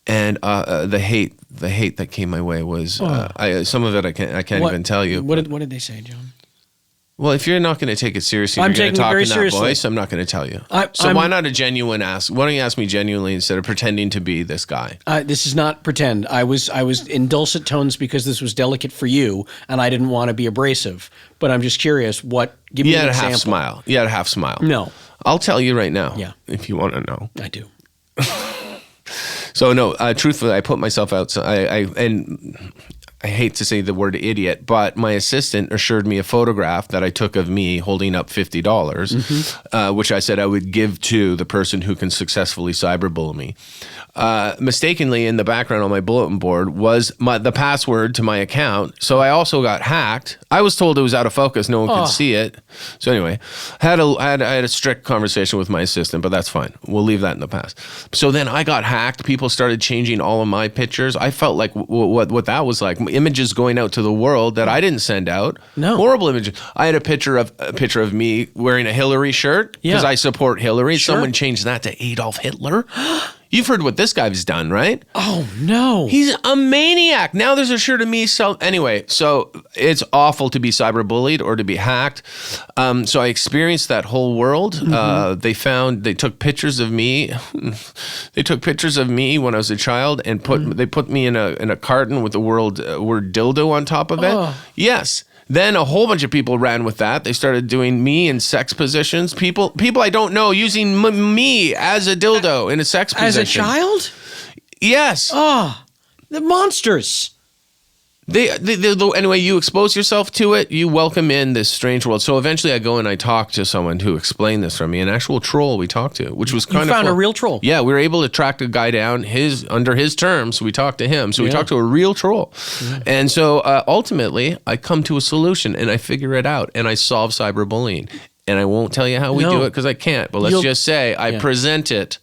and the hate that came my way was some of it I can't even tell you. What did they say, John? Well, if you're not going to take it seriously, you're going to talk in that voice, I'm not going to tell you. Why not a genuine ask? Why don't you ask me genuinely instead of pretending to be this guy? This is not pretend. I was in dulcet tones because this was delicate for you, and I didn't want to be abrasive. But I'm just curious. Give me an example. You had a half smile. No. I'll tell you right now. Yeah. If you want to know. I do. So no, truthfully, I put myself out. So I hate to say the word idiot, but my assistant assured me a photograph that I took of me holding up $50, which I said I would give to the person who can successfully cyberbully me. Mistakenly, in the background on my bulletin board was the password to my account. So I also got hacked. I was told it was out of focus. No one could see it. So anyway, I had a strict conversation with my assistant, but that's fine. We'll leave that in the past. So then I got hacked. People started changing all of my pictures. I felt like what that was like. Images going out to the world that I didn't send out. No. Horrible images. I had a picture of me wearing a Hillary shirt because I support Hillary. Sure. Someone changed that to Adolf Hitler. You've heard what this guy's done, right? Oh, no. He's a maniac. Now there's a shirt of me. So anyway, so it's awful to be cyberbullied or to be hacked. So I experienced that whole world. They took pictures of me. They took pictures of me when I was a child and they put me in a carton with the word dildo on top of it. Oh. Yes. Then a whole bunch of people ran with that. They started doing me in sex positions. People I don't know using me as a dildo in a sex position. As a child? Yes. Oh, the monsters. Anyway, you expose yourself to it, you welcome in this strange world. So eventually I go and I talk to someone who explained this from me, an actual troll we talked to, which was kind of found a real troll. Yeah, we were able to track a guy down under his terms. So we talked to him. So we talked to a real troll. Yeah. And so ultimately I come to a solution and I figure it out and I solve cyberbullying. And I won't tell you how we do it because I can't. But let's just say I present it,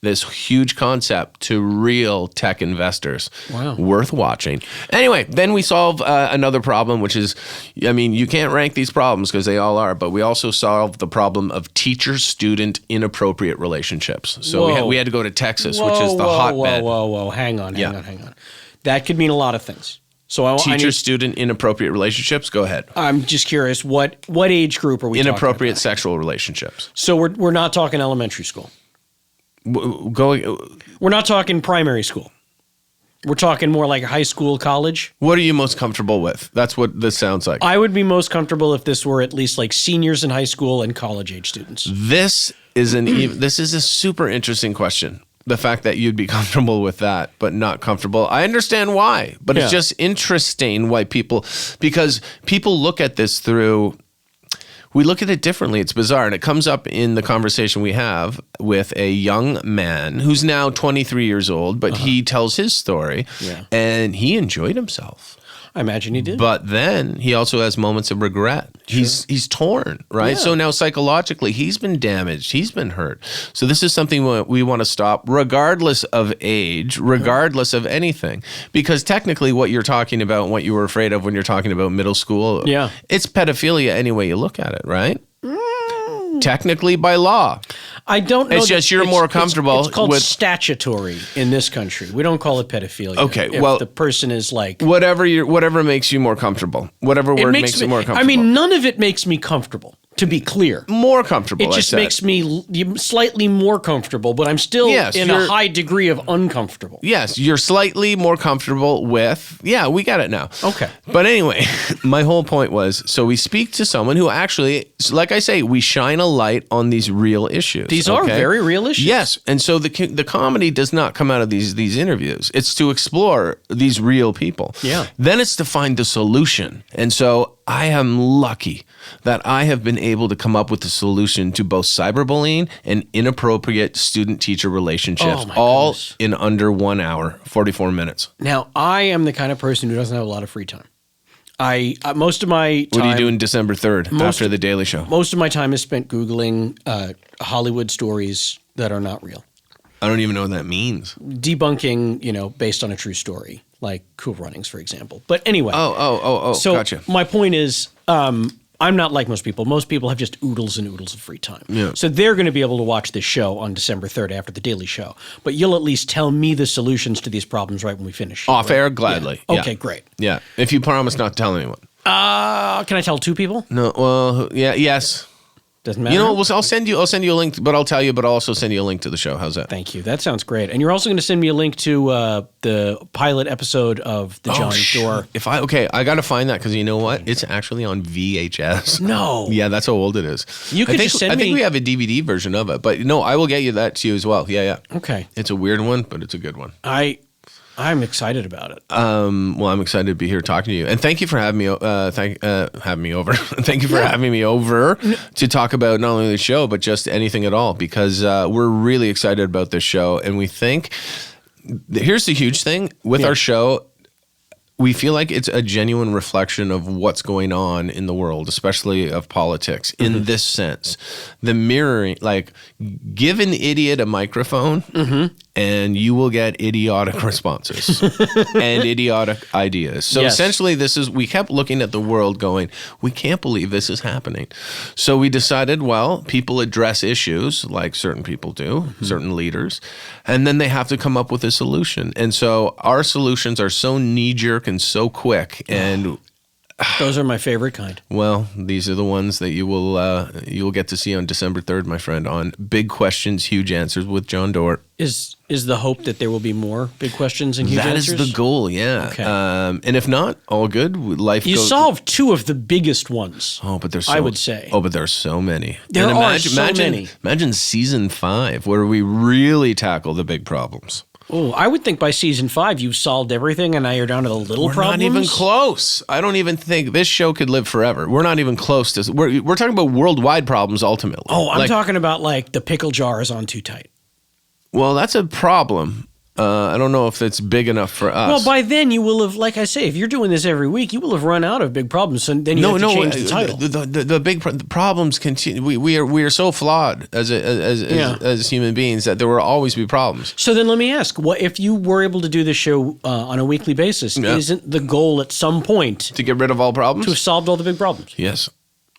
this huge concept, to real tech investors. Wow. Worth watching. Anyway, then we solve another problem, which is, you can't rank these problems because they all are, but we also solve the problem of teacher-student inappropriate relationships. So we had to go to Texas, which is the hotbed. Whoa. Hang on. That could mean a lot of things. So teacher-student inappropriate relationships? Go ahead. I'm just curious, what age group are we talking about? Inappropriate sexual relationships. So we're not talking elementary school. We're not talking primary school. We're talking more like high school, college. What are you most comfortable with? That's what this sounds like. I would be most comfortable if this were at least like seniors in high school and college age students. This is a super interesting question. The fact that you'd be comfortable with that, but not comfortable. I understand why, but it's just interesting why because people look at this through. We look at it differently. It's bizarre. And it comes up in the conversation we have with a young man who's now 23 years old, but he tells his story and he enjoyed himself. I imagine he did. But then he also has moments of regret. Sure. He's torn, right? Yeah. So now psychologically, he's been damaged. He's been hurt. So this is something we want to stop, regardless of age, regardless of anything. Because technically what you're talking about and what you were afraid of when you're talking about middle school, it's pedophilia any way you look at it, right? Technically by law. I don't know. It's just you're more comfortable it's called with statutory in this country. We don't call it pedophilia. Okay, if the person is like whatever makes you more comfortable. Whatever word makes you more comfortable. I mean, none of it makes me comfortable. To be clear, more comfortable. It just makes me slightly more comfortable, but I'm still in a high degree of uncomfortable. Yes, you're slightly more comfortable with. Yeah, we got it now. Okay. But anyway, my whole point was, so we speak to someone who actually, like I say, we shine a light on these real issues. These are very real issues. Yes, and so the comedy does not come out of these interviews. It's to explore these real people. Yeah. Then it's to find the solution, and so I am lucky that I have been able to come up with a solution to both cyberbullying and inappropriate student-teacher relationships, all in under 1 hour, 44 minutes. Now, I am the kind of person who doesn't have a lot of free time. Most of my time... What are you doing December 3rd after The Daily Show? Most of my time is spent Googling Hollywood stories that are not real. I don't even know what that means. Debunking, based on a true story, like Cool Runnings, for example. But anyway. So gotcha. My point is, I'm not like most people. Most people have just oodles and oodles of free time. Yeah. So they're going to be able to watch this show on December 3rd after The Daily Show. But you'll at least tell me the solutions to these problems right when we finish. Off air, gladly. Yeah. Okay, great. Yeah. If you promise not to tell anyone. Can I tell 2 people? No. Well, yeah. Yes. Doesn't matter. I'll send you a link, but I'll tell you, but I'll also send you a link to the show. How's that? Thank you. That sounds great. And you're also going to send me a link to the pilot episode of the Jon Dore. I got to find that because you know what? It's actually on VHS. No. Yeah, that's how old it is. You could just send me. I think we have a DVD version of it, but no, I will get you that to you as well. Yeah. Okay. It's a weird one, but it's a good one. I'm excited about it. Well, I'm excited to be here talking to you, and thank you for having me. Having me over. Thank you for having me over to talk about not only the show but just anything at all, because we're really excited about this show, and we think here's the huge thing with our show. We feel like it's a genuine reflection of what's going on in the world, especially of politics, in this sense. The mirroring, like, give an idiot a microphone and you will get idiotic responses and idiotic ideas. So essentially, we kept looking at the world going, we can't believe this is happening. So we decided, well, people address issues like certain people do, certain leaders, and then they have to come up with a solution. And so our solutions are so knee-jerk and so quick, and those are my favorite kind. Well, these are the ones that you will get to see on December 3rd, my friend, on Big Questions, Huge Answers with Jon Dore. Is the hope that there will be more big questions and huge answers? That is the goal, yeah. Okay. And if not, all good. You solved 2 of the biggest ones. Oh, but there's I would say. Oh, but there are so many. There are so many. Imagine season 5 where we really tackle the big problems. Oh, I would think by season 5 you've solved everything, and now you're down to the little problems. We're not even close. I don't even think this show could live forever. We're not even close to. We're talking about worldwide problems ultimately. Oh, I'm talking about like the pickle jar is on too tight. Well, that's a problem. I don't know if it's big enough for us. Well, by then you will have, like I say, if you're doing this every week, you will have run out of big problems, and then you have to change the title. The big problems continue. We are so flawed as human beings that there will always be problems. So then let me ask, what if you were able to do this show on a weekly basis? Yeah. Isn't the goal at some point to get rid of all problems? To have solved all the big problems? Yes.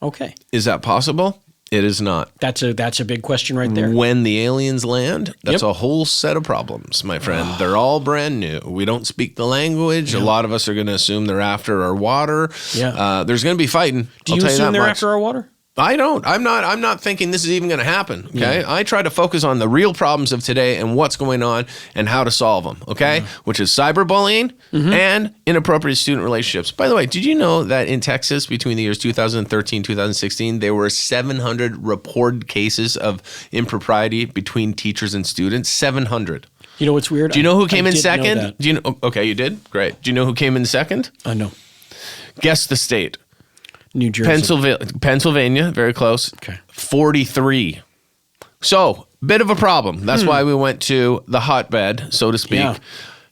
Okay. Is that possible? It is not. That's a big question right there. When the aliens land, that's a whole set of problems, my friend. They're all brand new. We don't speak the language. A lot of us are going to assume they're after our water. Yeah. There's going to be fighting. Do you assume they're after our water? I don't. I'm not thinking this is even going to happen. Okay. Yeah. I try to focus on the real problems of today and what's going on and how to solve them. Okay. Which is cyberbullying and inappropriate student relationships. By the way, did you know that in Texas between the years 2013 2016 there were 700 reported cases of impropriety between teachers and students? 700. You know what's weird? Do you know who came in second? Do you know? Okay, you did. Great. Do you know who came in second? No. Guess the state. New Jersey. Pennsylvania, very close. Okay. 43. So, bit of a problem. That's why we went to the hotbed, so to speak. Yeah.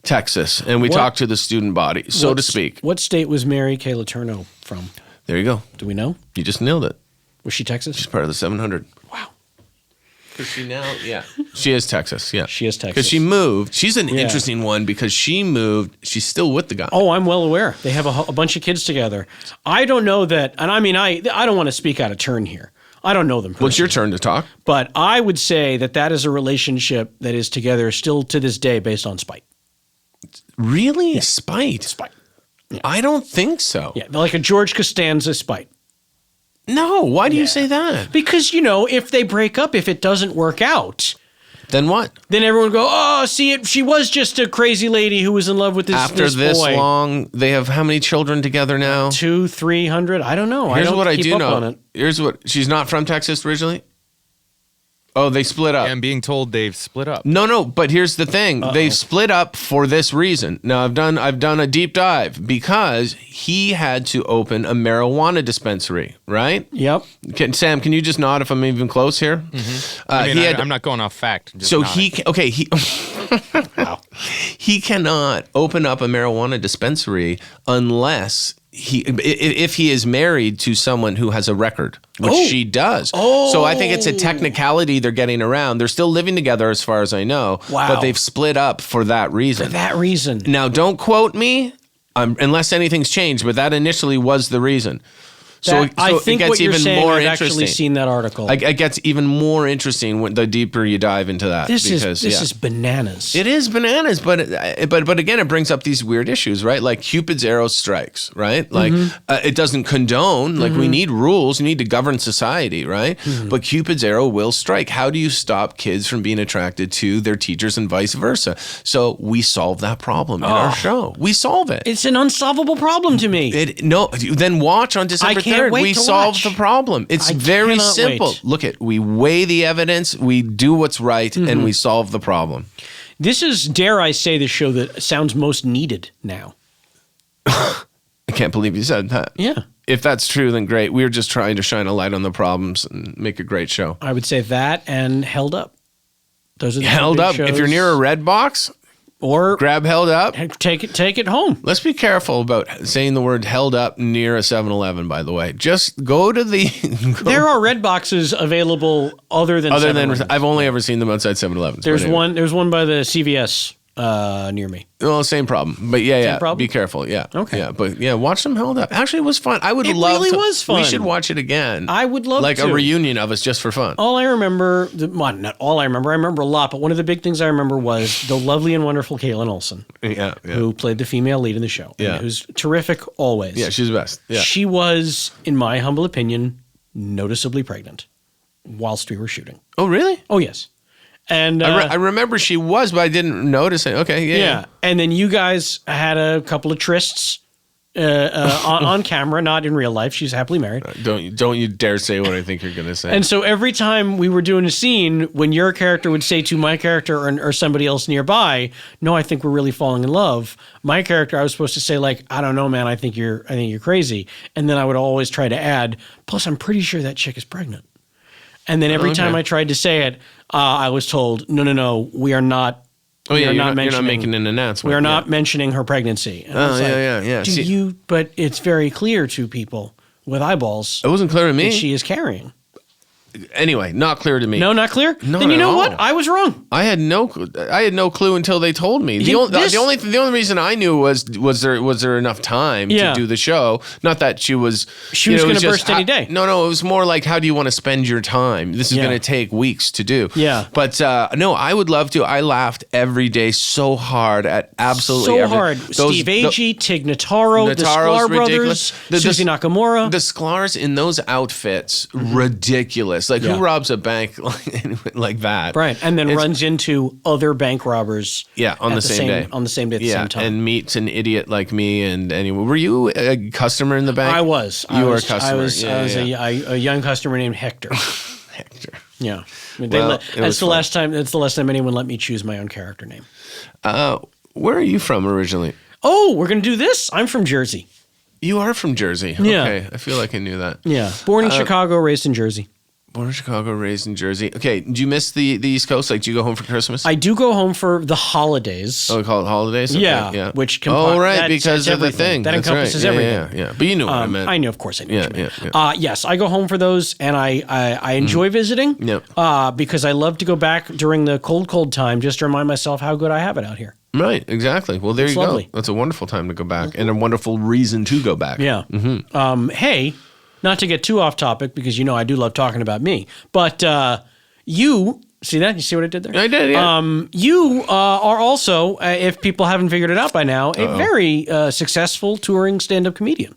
Texas, and we talked to the student body, so to speak. What state was Mary Kay Letourneau from? There you go. Do we know? You just nailed it. Was she Texas? She's part of the 700. Wow. Because she now, she is Texas, yeah. She is Texas. Because she moved. She's an interesting one because she moved. She's still with the guy. Oh, I'm well aware. They have a bunch of kids together. I don't know that, and I mean, I don't want to speak out of turn here. I don't know them personally. What's your turn to talk? But I would say that is a relationship that is together still to this day based on spite. Really? Yeah. Spite? Spite. Yeah. I don't think so. Yeah, like a George Costanza spite. No, why do you say that? Because, if they break up, if it doesn't work out... Then what? Then everyone go, oh, see, she was just a crazy lady who was in love with this boy. After this long, they have how many children together now? 200, 300, I don't know. Here's what I do know. On it. Here's what, she's not from Texas originally? Oh, they split up. Yeah, I'm being told they've split up. No, but here's the thing. They split up for this reason. Now, I've done a deep dive because he had to open a marijuana dispensary, right? Yep. Sam, can you just nod if I'm even close here? Mm-hmm. I'm not going off fact. Wow. He cannot open up a marijuana dispensary unless if he is married to someone who has a record, which she does. So I think it's a technicality they're getting around. They're still living together as far as I know. Wow. But they've split up for that reason. Now, don't quote me unless anything's changed, but that initially was the reason. So I think it gets what you're even saying, more I've interesting. actually seen that article. It gets even more interesting the deeper you dive into that. This is bananas. It is bananas, but again, it brings up these weird issues, right? Like Cupid's arrow strikes, right? Like it doesn't condone. Like we need rules, we need to govern society, right? But Cupid's arrow will strike. How do you stop kids from being attracted to their teachers and vice versa? So we solve that problem in our show. We solve it. It's an unsolvable problem to me. Then watch on December 3rd. We solve the problem. It's very simple. Look we weigh the evidence, we do what's right, and we solve the problem. This is, dare I say, the show that sounds most needed now. I can't believe you said that. Yeah. If that's true, then great. We're just trying to shine a light on the problems and make a great show. I would say that and Held Up. Those are the Held Up. shows. If you're near a red box, or grab Held Up. Take it home. Let's be careful about saying the word held up near a 7-Eleven, by the way. Just go to the... There are red boxes available other than 7-Eleven. I've only ever seen them outside 7-Elevens. There's one by the CVS near me. Well, same problem. But same problem? Be careful. Yeah. Okay. Yeah, but watch them Held Up. Actually, it was fun. I would love to. It really was fun. We should watch it again. I would love to. Like a reunion of us just for fun. All I remember, not all I remember a lot, but one of the big things I remember was the lovely and wonderful Kaylin Olson. Yeah. Who played the female lead in the show. Yeah. Who's terrific always. Yeah, she's the best. Yeah. She was, in my humble opinion, noticeably pregnant whilst we were shooting. Oh, really? Oh, yes. And I remember she was, but I didn't notice it. Okay, yeah. And then you guys had a couple of trysts on camera, not in real life. She's happily married. Don't you dare say what I think you're going to say. And so every time we were doing a scene, when your character would say to my character or somebody else nearby, "No, I think we're really falling in love," my character, I was supposed to say like, "I don't know, man. I think you're crazy." And then I would always try to add, "Plus, I'm pretty sure that chick is pregnant." And then every time I tried to say it, I was told, no, we are not. You're not making an announcement. We are not mentioning her pregnancy. And yeah. But it's very clear to people with eyeballs. It wasn't clear to me. That she is carrying. Anyway, not clear to me. No, not clear? No, then you know what? I was wrong. I had no clue until they told me. The only reason I knew was there enough time to do the show? Not that she was going to burst any day. No, it was more like, how do you want to spend your time? This is going to take weeks to do. Yeah. But no, I would love to. I laughed every day so hard at absolutely everything. Steve Agee, Tig Notaro, the Sklar brothers, Susie Nakamura. The Sklars in those outfits, ridiculous. Like, who robs a bank like that? Right, and then runs into other bank robbers. Yeah, on the same day. On the same day at the same time. And meets an idiot like me. And anyway, were you a customer in the bank? I was. You were a customer. I was a young customer named Hector. Hector. Yeah. That's the last time. That's the last time anyone let me choose my own character name. Where are you from originally? Oh, we're gonna do this. I'm from Jersey. You are from Jersey. Yeah. Okay, I feel like I knew that. Yeah. Born in Chicago, raised in Jersey. Born in Chicago, raised in Jersey. Okay, do you miss the East Coast? Like, do you go home for Christmas? I do go home for the holidays. Oh, we call it holidays? Okay, yeah. Which because of the thing. That That's encompasses right. everything. Yeah. But you know what I meant. I know, of course I know what you meant. Yeah. Yes, I go home for those, and I enjoy visiting because I love to go back during the cold time just to remind myself how good I have it out here. Right, exactly. Well, there you lovely. go. That's a wonderful time to go back and a wonderful reason to go back. Yeah. Hey, not to get too off topic because I do love talking about me, but you see that? You see what I did there? I did, yeah. You are also, if people haven't figured it out by now, a very successful touring stand-up comedian.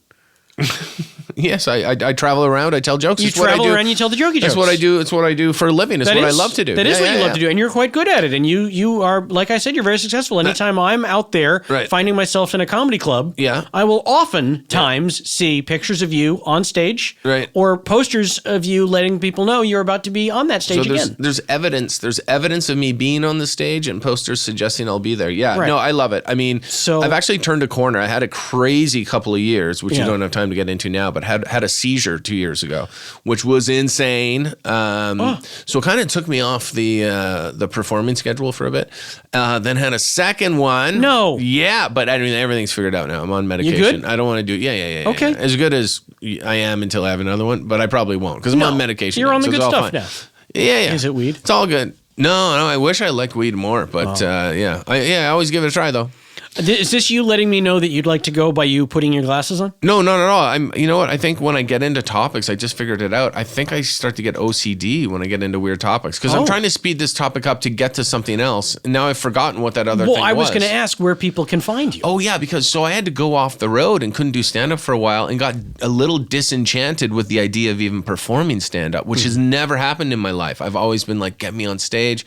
Yes, I travel around. I tell jokes. You travel around. You tell the jokey jokes. That's what I do. It's what I do for a living. It's what I love to do. That is what you love to do, and you're quite good at it. And you are, like I said, you're very successful. Anytime I'm out there finding myself in a comedy club, I will oftentimes see pictures of you on stage, or posters of you letting people know you're about to be on that stage again. There's evidence. There's evidence of me being on the stage and posters suggesting I'll be there. Yeah, no, I love it. I mean, I've actually turned a corner. I had a crazy couple of years, which you don't have time to get into now, but had a seizure 2 years ago, which was insane. So it kind of took me off the performing schedule for a bit. Then had a second one. No. Yeah, but I mean everything's figured out now. I'm on medication. You good? I don't want to do. Yeah. Okay. As good as I am until I have another one, but I probably won't because I'm on medication. You're now, on the so good it's all stuff fine. now. Yeah. Is it weed? It's all good. No. I wish I liked weed more, but I always give it a try though. Is this you letting me know that you'd like to go by you putting your glasses on? No, not at all. You know what? I think when I get into topics, I just figured it out. I think I start to get OCD when I get into weird topics because I'm trying to speed this topic up to get to something else. And now I've forgotten what that other thing was. Well, I was going to ask where people can find you. Oh, yeah, because I had to go off the road and couldn't do stand-up for a while and got a little disenchanted with the idea of even performing stand-up, which has never happened in my life. I've always been like, get me on stage.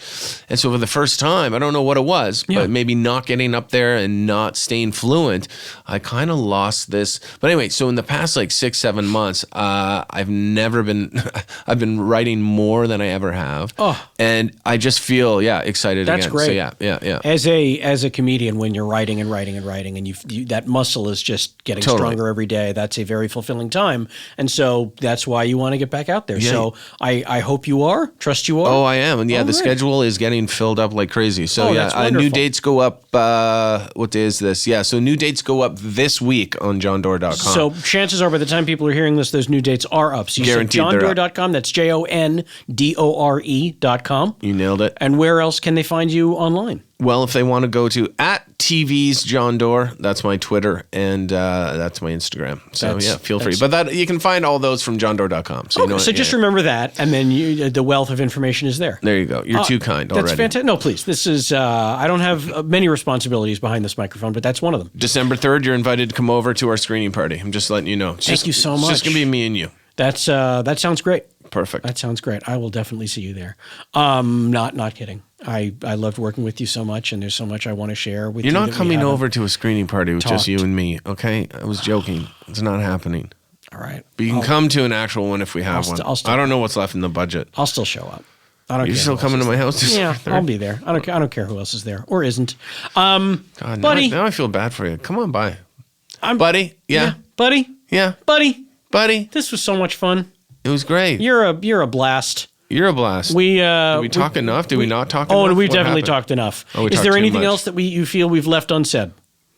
And so for the first time, I don't know what it was, but maybe not getting up there and not staying fluent, I kind of lost this. But anyway, so in the past like 6-7 months, I've been writing more than I ever have. And I just feel excited again. That's great. So yeah. As a comedian, when you're writing and you that muscle is just getting stronger every day, that's a very fulfilling time. And so that's why you want to get back out there. Yeah. So I hope you are. Trust you are. Oh, I am. And the schedule is getting filled up like crazy. So new dates go up. What day is this? Yeah, so new dates go up this week on jondore.com. So chances are by the time people are hearing this, those new dates are up. So you said jondore.com. That's JONDORE.com. You nailed it. And where else can they find you online? Well, if they want to go to @TV's Jon Dore, that's my Twitter, and that's my Instagram. So feel free. But you can find all those from jondore.com. So, so just remember that, and then the wealth of information is there. There you go. You're too kind already. That's fantastic. No, please. This is, I don't have many responsibilities behind this microphone, but that's one of them. December 3rd, you're invited to come over to our screening party. I'm just letting you know. Thank you so much. It's just going to be me and you. That sounds great. Perfect. That sounds great. I will definitely see you there. Not kidding. I loved working with you so much, and there's so much I want to share with you. You're not coming over to a screening party with just you and me, okay? I was joking. It's not happening. All right. But you can come to an actual one if we have one. I don't know what's left in the budget. I'll still show up. I don't You're care still coming to my house? Yeah, I'll be there. I don't care who else is there or isn't. God, buddy. Now I feel bad for you. Come on by. Buddy? Yeah. Buddy? Yeah. Buddy? This was so much fun. It was great. You're a blast. You're a blast. Did we talk enough? Did we not talk enough? Oh, we've definitely talked enough. Is there anything else that you feel we've left unsaid?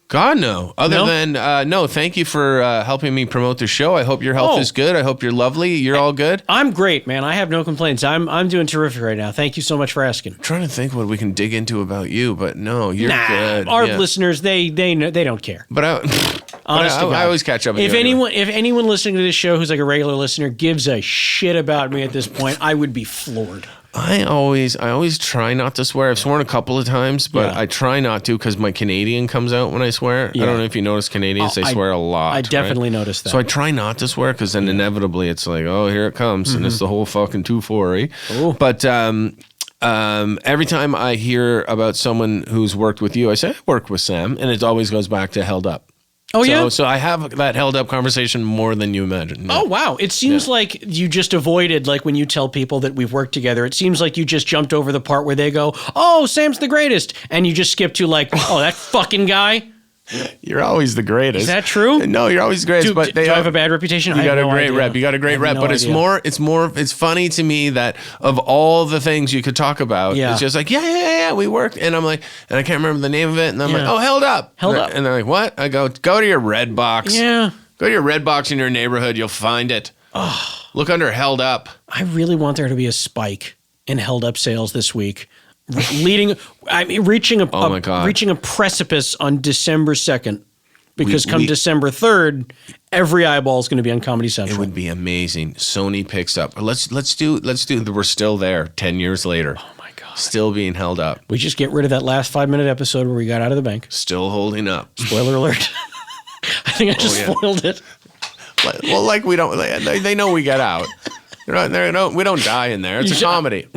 God, no. Other than, no, thank you for helping me promote the show. I hope your health is good. I hope you're lovely. You're all good? I'm great, man. I have no complaints. I'm doing terrific right now. Thank you so much for asking. I'm trying to think what we can dig into about you, but no, you're good. Our listeners, they don't care. But I always catch up with if anyone listening to this show who's like a regular listener gives a shit about me at this point, I would be floored. I always try not to swear. I've sworn a couple of times, but I try not to because my Canadian comes out when I swear. Yeah. I don't know if you notice Canadians, they swear a lot. I definitely noticed that. So I try not to swear because then inevitably it's like, oh, here it comes. And it's the whole fucking 2-4. But every time I hear about someone who's worked with you, I say, I worked with Sam. And it always goes back to Held Up. Oh, So I have that held up conversation more than you imagine. Yeah. Oh, wow. It seems like you just avoided, like when you tell people that we've worked together, it seems like you just jumped over the part where they go, oh, Sam's the greatest. And you just skip to like, oh, that fucking guy. You're always the greatest. Is that true? No, you're always the greatest. But do I have a bad reputation? You got a great rep. You got a great rep. But it's funny to me that of all the things you could talk about, it's just like, yeah, we worked. And I'm like, and I can't remember the name of it. And I'm like, oh, Held Up. Held Up. And they're like, what? I go to your red box. Yeah. Go to your red box in your neighborhood. You'll find it. Oh. Look under Held Up. I really want there to be a spike in Held Up sales this week. Reaching a precipice on December 2nd. Because come December 3rd, every eyeball is going to be on Comedy Central. It would be amazing. Sony picks up. Let's do. We're still there 10 years later. Oh my God. Still being held up. We just get rid of that last 5-minute episode where we got out of the bank. Still holding up. Spoiler alert. I think I just spoiled it. Well, like we don't. They know we get out. We don't die in there. It's a comedy.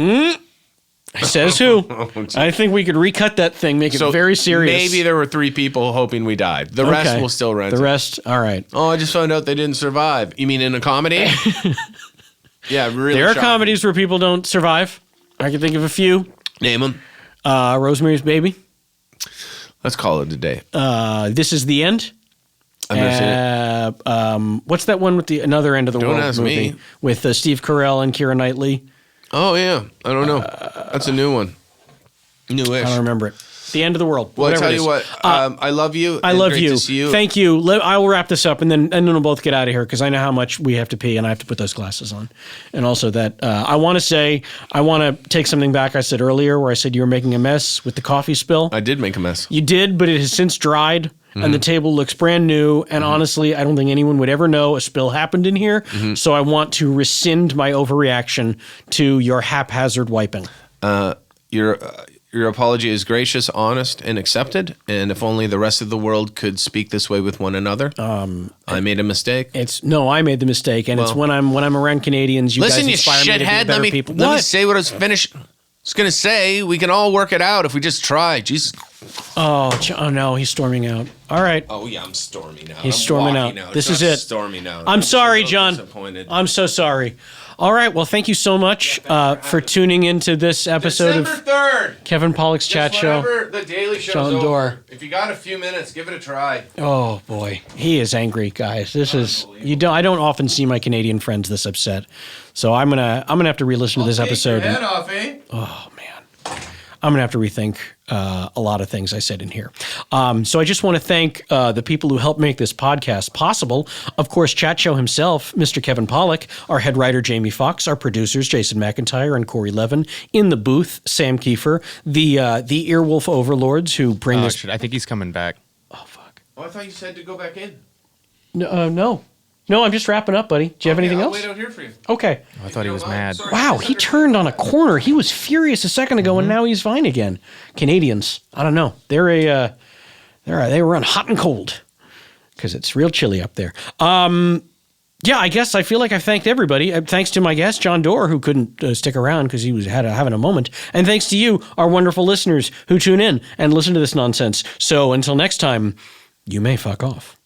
Says who? I think we could recut that thing, make it very serious. Maybe there were 3 people hoping we died. The rest will still rent. The rest, all right. Oh, I just found out they didn't survive. You mean in a comedy? Yeah, really. There are comedies where people don't survive. I can think of a few. Name them. Rosemary's Baby. Let's call it a day. This Is the End. I've never seen it. What's that one with the another end of the world ask movie me. with Steve Carell and Keira Knightley? Oh yeah, I don't know. That's a new one. Newish. I don't remember it. The End of the World. Well, I tell you what. I love you. I love you. To see you. Thank you. I will wrap this up, and then we'll both get out of here because I know how much we have to pee, and I have to put those glasses on. And also that I want to take something back I said earlier, where I said you were making a mess with the coffee spill. I did make a mess. You did, but it has since dried. And the table looks brand new. And honestly, I don't think anyone would ever know a spill happened in here. So I want to rescind my overreaction to your haphazard wiping. Your apology is gracious, honest, and accepted. And if only the rest of the world could speak this way with one another. I made a mistake. I made the mistake. And it's when I'm around Canadians, you guys inspire me to be better people. Let me say what I was finished. I was going to say, we can all work it out if we just try. Jesus. Oh no, he's storming out. All right. Oh, yeah, I'm storming out. He's storming out. This is it. Storming out. I'm sorry, John. I'm so sorry. All right. Well, thank you so much for tuning into this episode December 3rd. of Kevin Pollak's Chat Show. The Daily Show's Jon Dore. over. If you got a few minutes, give it a try. Oh boy, he is angry, guys. This is I don't often see my Canadian friends this upset, so I'm gonna have to re-listen to this episode. Your head off, eh? Oh man. I'm going to have to rethink a lot of things I said in here. So I just want to thank the people who helped make this podcast possible. Of course, Chat Show himself, Mr. Kevin Pollak, our head writer, Jamie Foxx, our producers, Jason McIntyre and Corey Levin, in the booth, Sam Kiefer, the Earwolf overlords who bring this. I think he's coming back. Oh, fuck. Oh, I thought you said to go back in. No, I'm just wrapping up, buddy. Do you have anything else? I'll wait out here for you. Okay. I thought he was mad. Sorry. Wow, he turned on a corner. He was furious a second ago, and now he's fine again. Canadians, I don't know. They run hot and cold because it's real chilly up there. Yeah, I guess I feel like I've thanked everybody. Thanks to my guest, Jon Dore, who couldn't stick around because he was having a moment. And thanks to you, our wonderful listeners who tune in and listen to this nonsense. So until next time, you may fuck off.